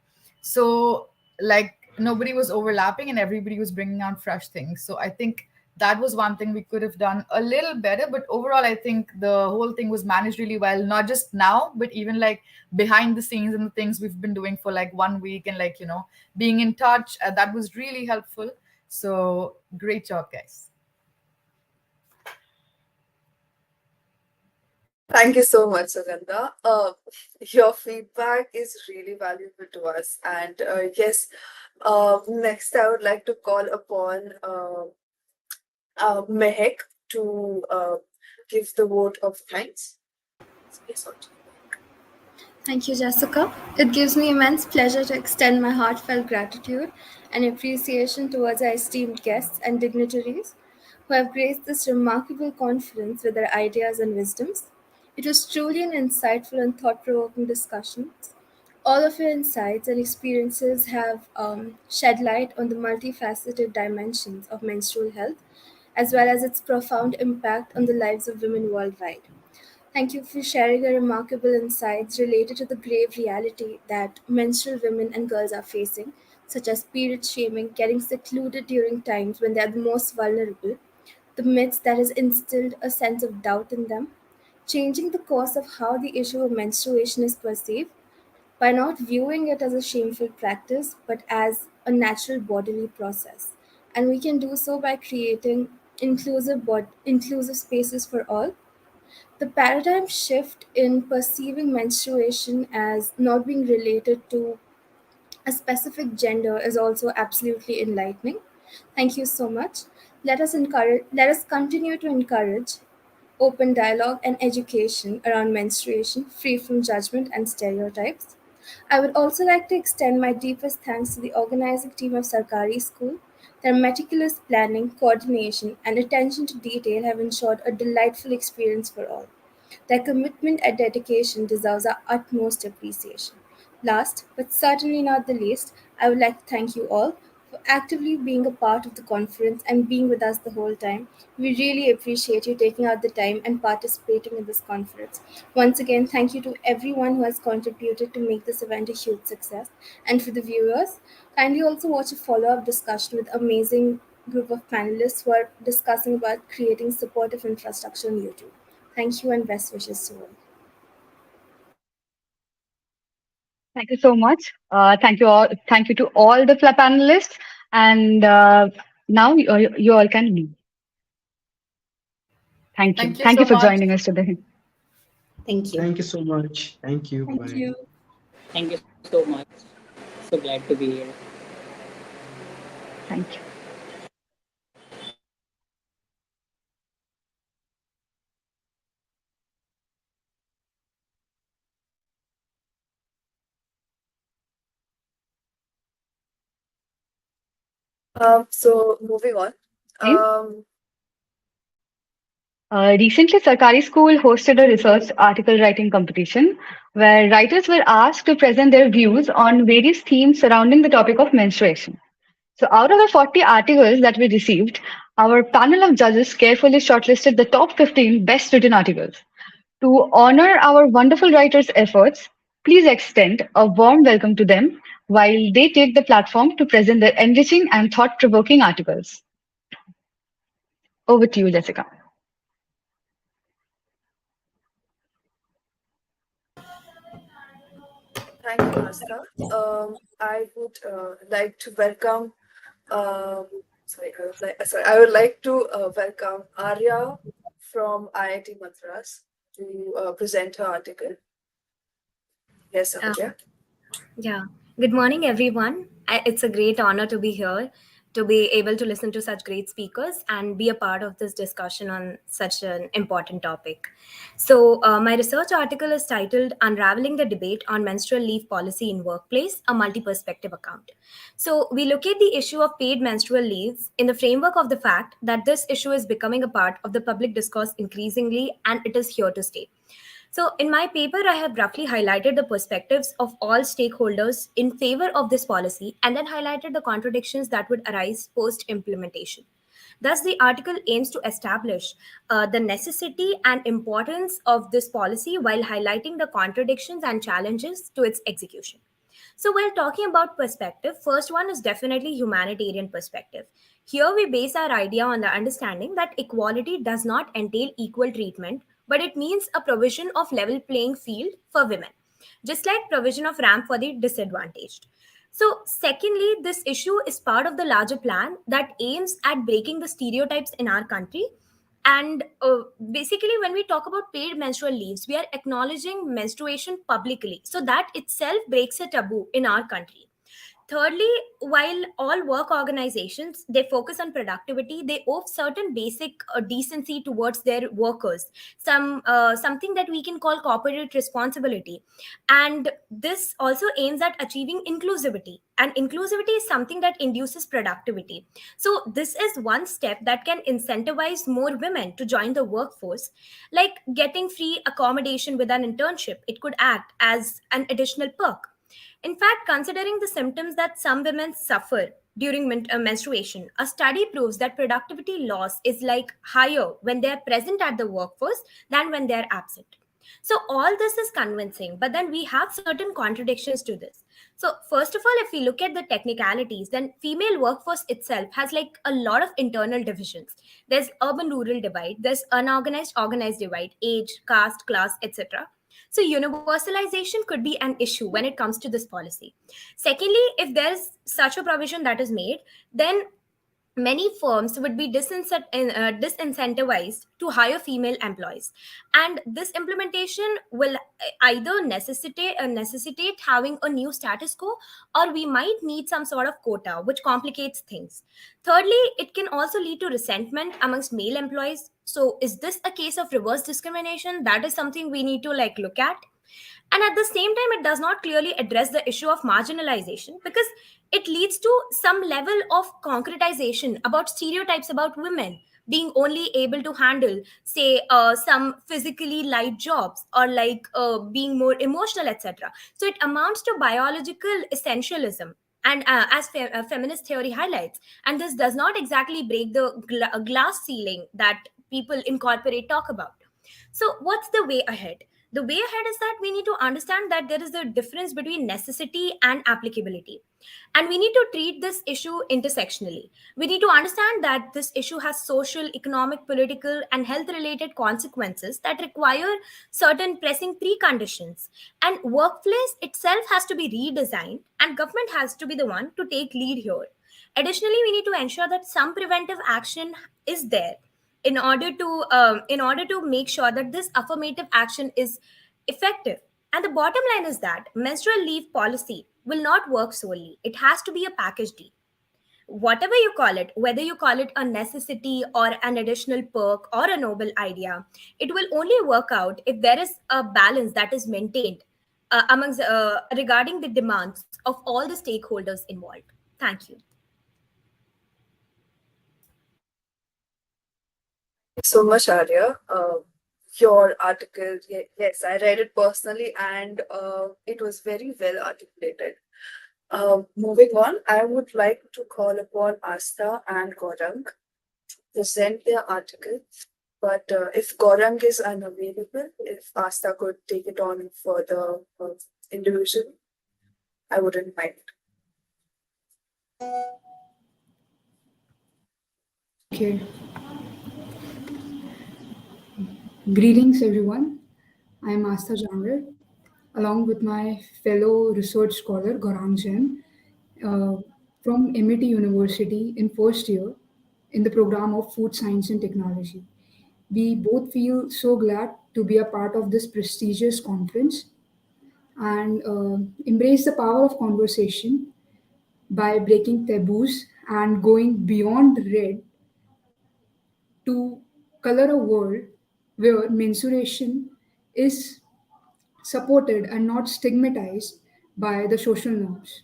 So, like, nobody was overlapping and everybody was bringing out fresh things. So, I think that was one thing we could have done a little better. But overall, I think the whole thing was managed really well, not just now, but even like behind the scenes and the things we've been doing for like 1 week and like, being in touch. That was really helpful. So, great job, guys. Thank you so much, Sugandha. Your feedback is really valuable to us. And yes, next I would like to call upon Mehek to give the vote of thanks. Yes, on to you. Thank you, Jessica. It gives me immense pleasure to extend my heartfelt gratitude and appreciation towards our esteemed guests and dignitaries who have graced this remarkable conference with their ideas and wisdoms. It was truly an insightful and thought provoking discussion. All of your insights and experiences have shed light on the multifaceted dimensions of menstrual health, as well as its profound impact on the lives of women worldwide. Thank you for sharing your remarkable insights related to the grave reality that menstrual women and girls are facing, such as period shaming, getting secluded during times when they are the most vulnerable, the myths that has instilled a sense of doubt in them, changing the course of how the issue of menstruation is perceived by not viewing it as a shameful practice but as a natural bodily process. And we can do so by creating inclusive spaces for all. The paradigm shift in perceiving menstruation as not being related to a specific gender is also absolutely enlightening. Thank you so much. Let us continue to encourage open dialogue and education around menstruation, free from judgment and stereotypes. I would also like to extend my deepest thanks to the organizing team of Sarkari School. Their meticulous planning, coordination, and attention to detail have ensured a delightful experience for all. Their commitment and dedication deserves our utmost appreciation. Last, but certainly not the least, I would like to thank you all for actively being a part of the conference and being with us the whole time. We really appreciate you taking out the time and participating in this conference. Once again, thank you to everyone who has contributed to make this event a huge success. And for the viewers, kindly also watch a follow-up discussion with amazing group of panelists who are discussing about creating supportive infrastructure on YouTube. Thank you and best wishes to all. Thank you so much. Thank you all. Thank you to all the panelists. And now you all can leave. Thank you. Thank you Thank so you for much. joining us today. Thank you. Thank you so much. Thank you. Thank Bye. you. Thank you so much. So glad to be here. Thank you. So moving on. Um, Recently, Sarkari School hosted a research article writing competition where writers were asked to present their views on various themes surrounding the topic of menstruation. So, out of the 40 articles that we received, our panel of judges carefully shortlisted the top 15 best written articles. To honor our wonderful writers' efforts, please extend a warm welcome to them while they take the platform to present their enriching and thought provoking articles. Over to you, Jessica. Thank you, Asta. I would like to welcome. I would like to welcome Arya from IIT Madras to present her article. Yes, Arya. Yeah. Good morning, everyone. It's a great honor to be here, to be able to listen to such great speakers and be a part of this discussion on such an important topic. So, my research article is titled Unraveling the Debate on Menstrual Leave Policy in Workplace, a Multi Perspective Account. So, we look at the issue of paid menstrual leaves in the framework of the fact that this issue is becoming a part of the public discourse increasingly and it is here to stay. So, in my paper, I have roughly highlighted the perspectives of all stakeholders in favor of this policy and then highlighted the contradictions that would arise post implementation. Thus, the article aims to establish the necessity and importance of this policy while highlighting the contradictions and challenges to its execution. So, while talking about perspective, first one is definitely humanitarian perspective. Here, we base our idea on the understanding that equality does not entail equal treatment, but it means a provision of level playing field for women, just like provision of ramp for the disadvantaged. So, secondly, this issue is part of the larger plan that aims at breaking the stereotypes in our country. And basically, when we talk about paid menstrual leaves, we are acknowledging menstruation publicly. So, that itself breaks a taboo in our country. Thirdly, while all work organizations they focus on productivity, they owe certain basic decency towards their workers, something that we can call corporate responsibility, and this also aims at achieving inclusivity. And inclusivity is something that induces productivity. So this is one step that can incentivize more women to join the workforce, like getting free accommodation with an internship. It could act as an additional perk. In fact, considering the symptoms that some women suffer during menstruation, a study proves that productivity loss is like higher when they are present at the workforce than when they are absent. So all this is convincing, but then we have certain contradictions to this. So first of all, if we look at the technicalities, then female workforce itself has like a lot of internal divisions. There's urban rural divide, there's unorganized organized divide, age, caste, class, etc. So, universalization could be an issue when it comes to this policy. Secondly, if there's such a provision that is made, then many firms would be disincentivized to hire female employees, and this implementation will either necessitate having a new status quo, or we might need some sort of quota which complicates things. Thirdly, it can also lead to resentment amongst male employees. So is this a case of reverse discrimination? That is something we need to like look at. And at the same time, it does not clearly address the issue of marginalization, because it leads to some level of concretization about stereotypes about women being only able to handle, say, some physically light jobs, or like being more emotional, etc. So it amounts to biological essentialism. And as feminist theory highlights, and this does not exactly break the glass ceiling that people incorporate talk about. So, what's the way ahead? The way ahead is that we need to understand that there is a difference between necessity and applicability. And we need to treat this issue intersectionally. We need to understand that this issue has social, economic, political, and health related consequences that require certain pressing preconditions. And workplace itself has to be redesigned, and government has to be the one to take lead here. Additionally, we need to ensure that some preventive action is there in order to make sure that this affirmative action is effective. And the bottom line is that menstrual leave policy will not work solely. It has to be a package deal. Whatever you call it, whether you call it a necessity or an additional perk or a noble idea, it will only work out if there is a balance that is maintained amongst regarding the demands of all the stakeholders involved. Thank you. So much, Arya. Your article, yes, I read it personally, and it was very well articulated. Moving on, I would like to call upon Asta and Gaurang to present their article. But if Gaurang is unavailable, if Asta could take it on for the individual, I wouldn't mind. Okay. Greetings, everyone. I am Asta Jangar, along with my fellow research scholar Gaurang Jain uh, from MIT University in first year in the program of Food Science and Technology. We both feel so glad to be a part of this prestigious conference and embrace the power of conversation by breaking taboos and going beyond red to color a world where menstruation is supported and not stigmatized by the social norms.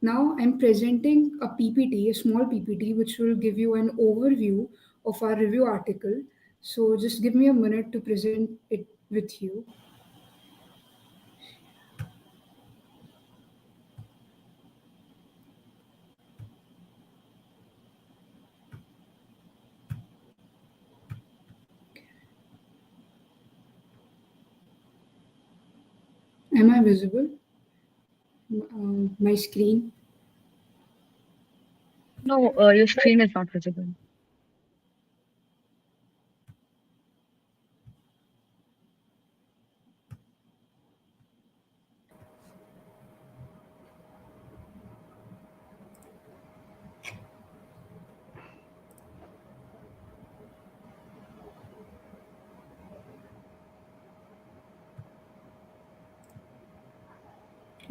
Now, I'm presenting a PPT, a small PPT, which will give you an overview of our review article. So, just give me a minute to present it with you. Am I visible? My screen. No, your screen is not visible.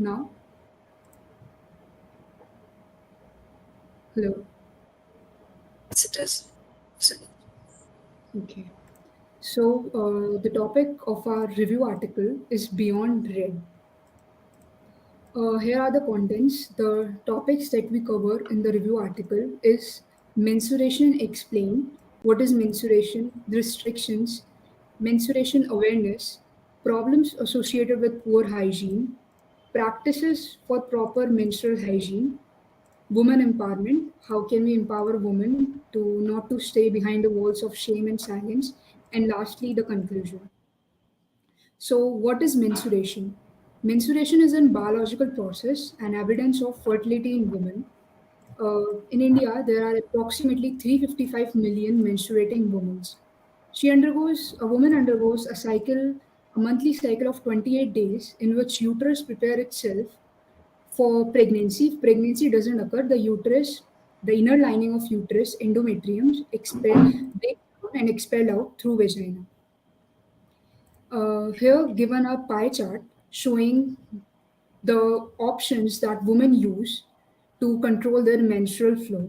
Now, hello. Yes, it is. So, Okay. So, the topic of our review article is Beyond Red. Here are the contents. The topics that we cover in the review article is menstruation explained, what is menstruation, restrictions, menstruation awareness, problems associated with poor hygiene, practices for proper menstrual hygiene, women empowerment, how can we empower women to not to stay behind the walls of shame and silence, and lastly the conclusion. So, what is menstruation? Menstruation is a biological process and evidence of fertility in women. In India, there are approximately 355 million menstruating women. A woman undergoes a monthly cycle of 28 days in which uterus prepare itself for pregnancy. If pregnancy doesn't occur, the inner lining of uterus, endometrium, breaks down and expelled out through vagina. Here given a pie chart showing the options that women use to control their menstrual flow.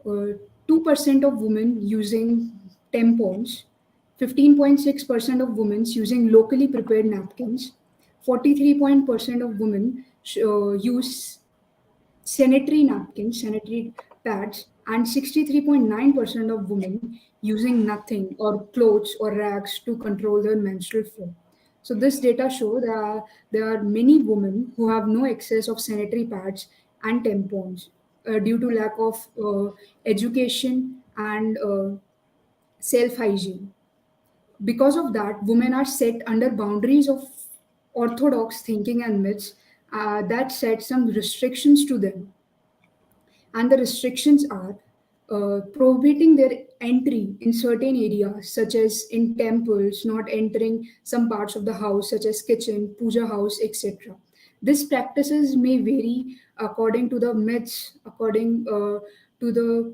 2% of women using tampons, 15.6% of women using locally prepared napkins, 43% of women use sanitary napkins, sanitary pads, and 63.9% of women using nothing or clothes or rags to control their menstrual flow. So this data show that there are many women who have no access of sanitary pads and tampons due to lack of education and self hygiene. Because of that, women are set under boundaries of orthodox thinking and myths that set some restrictions to them, and the restrictions are prohibiting their entry in certain areas such as in temples, not entering some parts of the house such as kitchen, puja house, etc. These practices may vary according to the myths, to the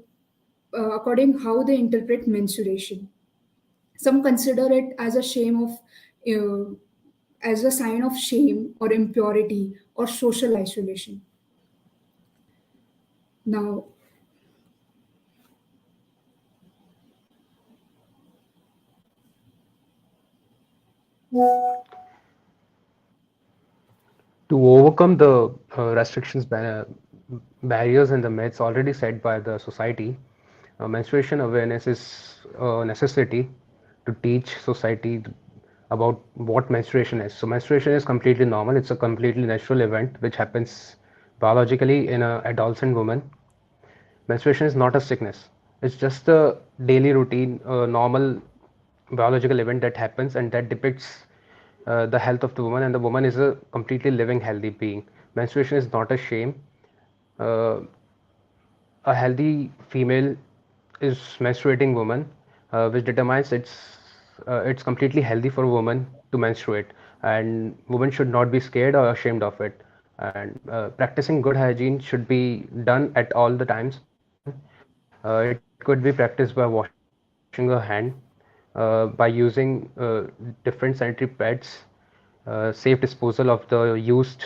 according how they interpret menstruation. Some consider it as a uh, as a sign of shame or impurity or social isolation. Now, To overcome the barriers and the myths already set by the society, menstruation awareness is a necessity to teach society about what menstruation is. So menstruation is completely normal. It's a completely natural event which happens biologically in an adolescent woman. Menstruation is not a sickness. It's just a daily routine, a normal biological event that happens and that depicts the health of the woman, and the woman is a completely living, healthy being. Menstruation is not a shame. Uh, a healthy female is menstruating woman, which determines it's completely healthy for a woman to menstruate, and women should not be scared or ashamed of it. And practicing good hygiene should be done at all the times. It could be practiced by washing your hand, by using different sanitary pads, safe disposal of the used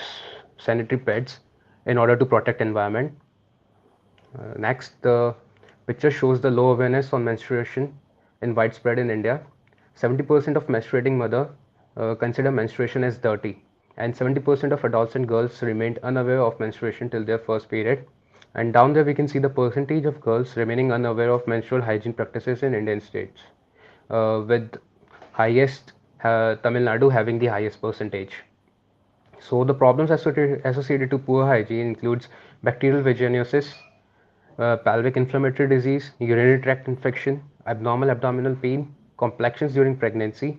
sanitary pads in order to protect environment. Next, the picture shows the low awareness on menstruation in widespread in India. 70% of menstruating mother consider menstruation as dirty, and 70% of adults and girls remained unaware of menstruation till their first period. And down there we can see the percentage of girls remaining unaware of menstrual hygiene practices in Indian states, with highest Tamil Nadu having the highest percentage. So the problems associated to poor hygiene includes bacterial vaginosis, pelvic inflammatory disease, urinary tract infection, abnormal abdominal pain, complexions during pregnancy,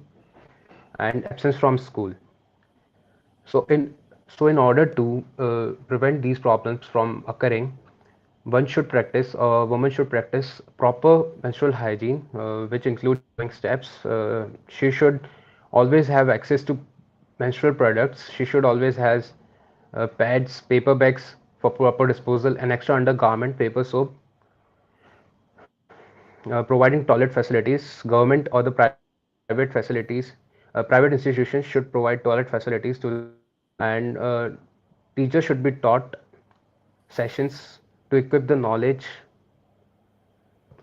and absence from school. So in order to prevent these problems from occurring, a woman should practice proper menstrual hygiene, which includes following steps. She should always have access to menstrual products. She should always has pads, paper bags for proper disposal, an extra undergarment, paper soap, providing toilet facilities. Government or the private facilities, private institutions should provide toilet facilities to the women, and teachers should be taught sessions to equip the knowledge.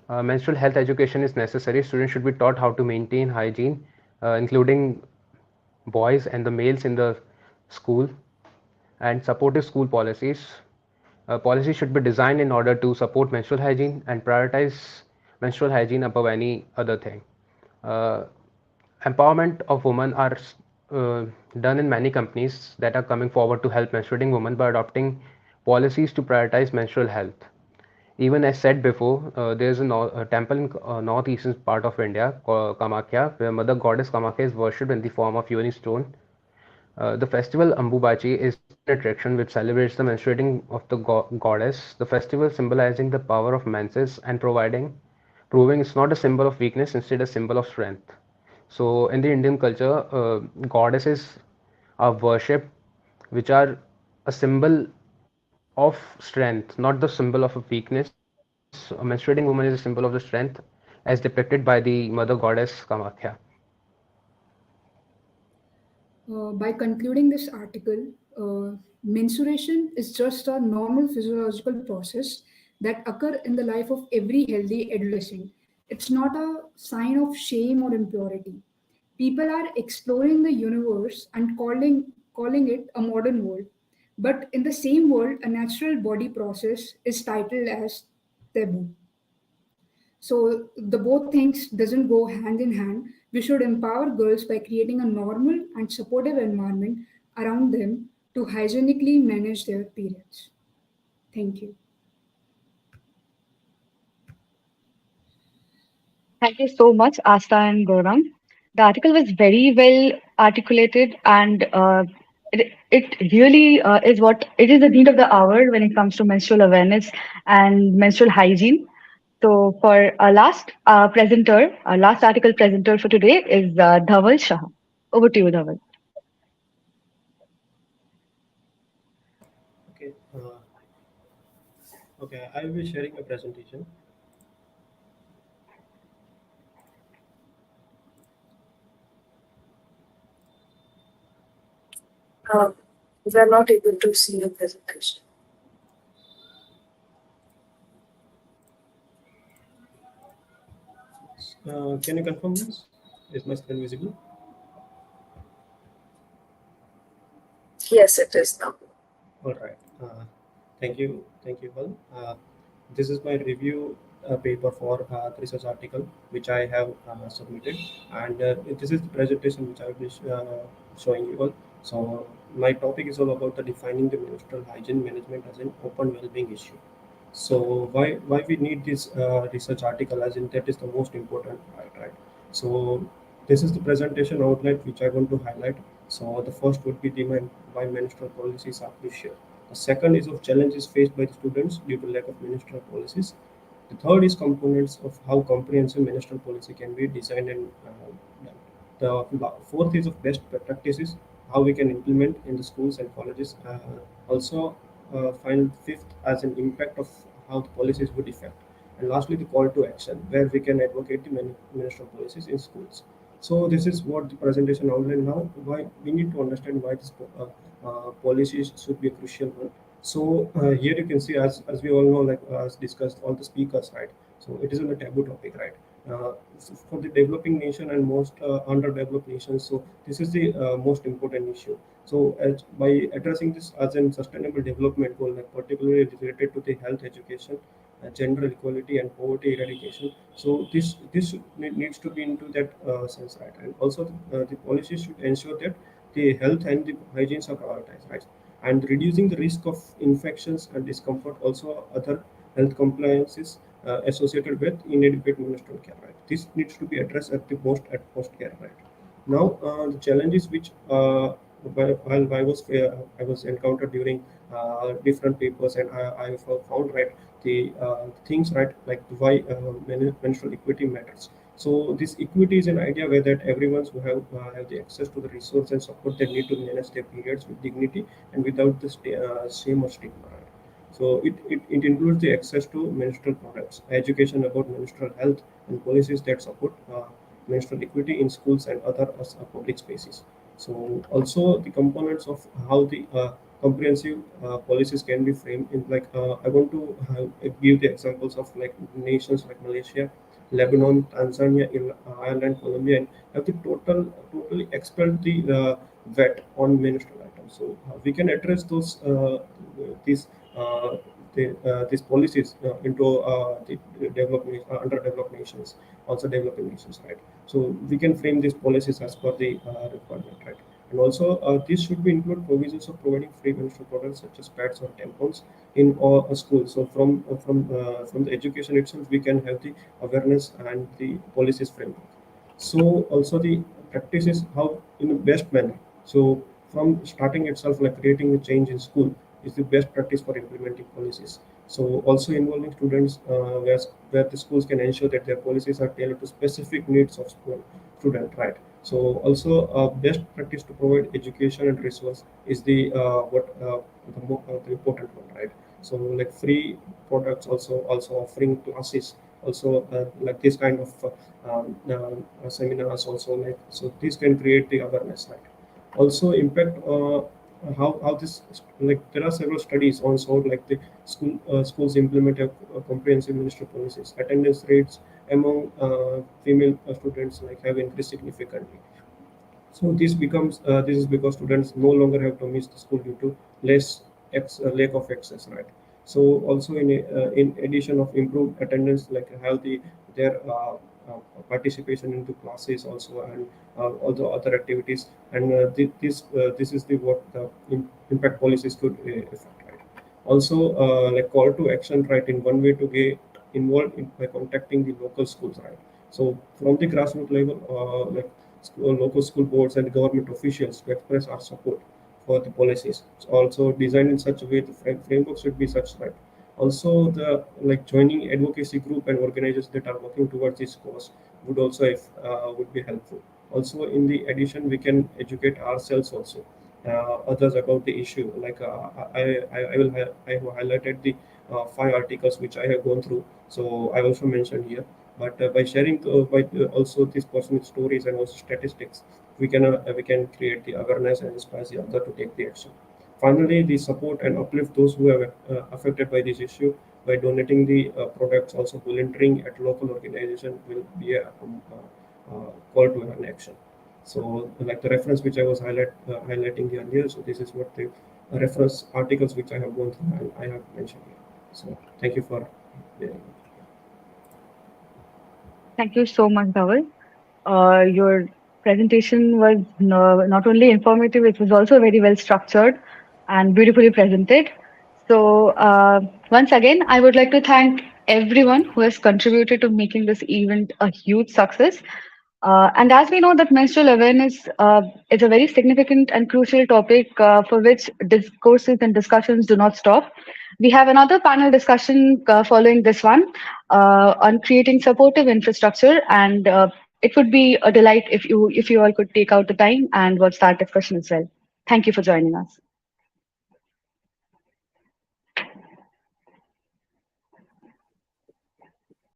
Menstrual health education is necessary. Students should be taught how to maintain hygiene, including boys and the males in the school, and supportive school policies. Policies should be designed in order to support menstrual hygiene and prioritize menstrual hygiene above any other thing. Uh, Empowerment of women are uh, done in many companies that are coming forward to help menstruating women by adopting policies to prioritize menstrual health. Even as said before, there's a temple in northeastern part of India called Kamakhya, where Mother Goddess Kamakhya is worshipped in the form of yoni stone. The festival Ambubachi is the main attraction which celebrates the menstruating of the goddess. The festival symbolizing the power of menses and proving it's not a symbol of weakness, instead a symbol of strength. So in the Indian culture, goddesses are worshipped, which are a symbol of strength, not the symbol of a weakness. A menstruating woman is a symbol of the strength, as depicted by the mother goddess Kamakhya. By concluding this article, menstruation is just a normal physiological process that occur in the life of every healthy adolescent. It's not a sign of shame or impurity. People are exploring the universe and calling it a modern world. But in the same world, a natural body process is titled as taboo. So the both things doesn't go hand in hand. We should empower girls by creating a normal and supportive environment around them to hygienically manage their periods. Thank you. Thank you so much, Asta and Gaurang. The article was very well articulated, and it really is what it is the need of the hour when it comes to menstrual awareness and menstrual hygiene. So, for our last presenter, our last article presenter for today is Dhaval Shah. Over to you, Dhaval. Okay, okay, I will be sharing a presentation. Um, we are not able to see your presentation. Can you confirm this? Is my screen visible? Yes, it is now. All right. Thank you, all. This is my review paper for the research article which I have submitted, and this is the presentation which I will be showing you all. So my topic is all about the defining the menstrual hygiene management as an open well-being issue. So why we need this research article, as in that is the most important part, right? So this is the presentation outline which I want to highlight. So the first would be the why menstrual policies are crucial. The second is of challenges faced by the students due to lack of menstrual policies. The third is components of how comprehensive menstrual policy can be designed and done. The fourth is of best practices, how we can implement in the schools and colleges. Also, final fifth as an impact of how the policies would affect. And lastly, the call to action, where we can advocate the menstrual policies in schools. So this is what the presentation outline now. Why we need to understand why this policies should be a crucial one. So here you can see, as we all know, like as discussed, all the speakers, right? So it is on a taboo topic, right? For the developing nation and most underdeveloped nations, so this is the most important issue. So by addressing this as a sustainable development goal, like particularly related to the health education, gender equality and poverty eradication, so this needs to be into that sense, right? And also the policies should ensure that the health and the hygiene are prioritized, right? And reducing the risk of infections and discomfort, also other health compliances associated with inadequate menstrual care, right? This needs to be addressed at the post care, right? Now the challenges which while I was encountered during different papers, and I found right the things right like why menstrual equity matters. So this equity is an idea where that everyone who have the access to the resource and support they need to manage their periods with dignity and without the shame or stigma. Right? So it includes the access to menstrual products, education about menstrual health, and policies that support menstrual equity in schools and other public spaces. So also the components of how the comprehensive policies can be framed in like I want to give the examples of like nations like Malaysia, Lebanon, Tanzania, Ireland, Colombia, and have the totally expelled the VAT on menstrual items. So we can address these uh, these policies into the underdeveloped nations, also developing nations, right? So we can frame these policies as per the requirement, right? And also, this should be include provisions of providing free menstrual products such as pads or tampons in all schools. So from the education itself, we can have the awareness and the policies framework. So also the practice is how in the best manner. So from starting itself, like creating a change in school is the best practice for implementing policies. So also involving students where the schools can ensure that their policies are tailored to specific needs of student, right? So also best practice to provide education and resource is the important one, right? So like free products, also offering classes, also like this kind of seminars also, like so this can create the awareness, right? Also impact how this, like there are several studies also like the schools implement a comprehensive ministry policies. Attendance rates among female students like have increased significantly. So this is because students no longer have to miss the school due to lack of access, right? So also in addition of improved attendance, like have their participation into classes also, and all the other activities, and this is the what the impact policies could affect, right? Also like call to action, right? In one way to get involved in by contacting the local schools, right? So from the grassroots level, local school boards and government officials to express our support for the policies. It's also designed in such a way the framework should be such, right? Also, the like joining advocacy group and organizations that are working towards this cause would also would be helpful. Also, in the addition, we can educate ourselves also, others about the issue. Like I have highlighted the 5 articles which I have gone through. So I also mentioned here. But by sharing also these personal stories and also statistics, we can create the awareness and inspire the other to take the action. Finally, the support and uplift those who are affected by this issue by donating the products. Also, volunteering at local organization will be a call to an action. So, like the reference which I was highlighting earlier. So, this is what the reference articles which I have gone through and I have mentioned here. So, thank you for hearing. Thank you so much, Dhaval. Your presentation was not only informative, it was also very well structured and beautifully presented. So, once again, I would like to thank everyone who has contributed to making this event a huge success. And as we know that menstrual awareness is a very significant and crucial topic for which discourses and discussions do not stop. We have another panel discussion following this one on creating supportive infrastructure, and it would be a delight if you all could take out the time and watch that discussion as well. Thank you for joining us.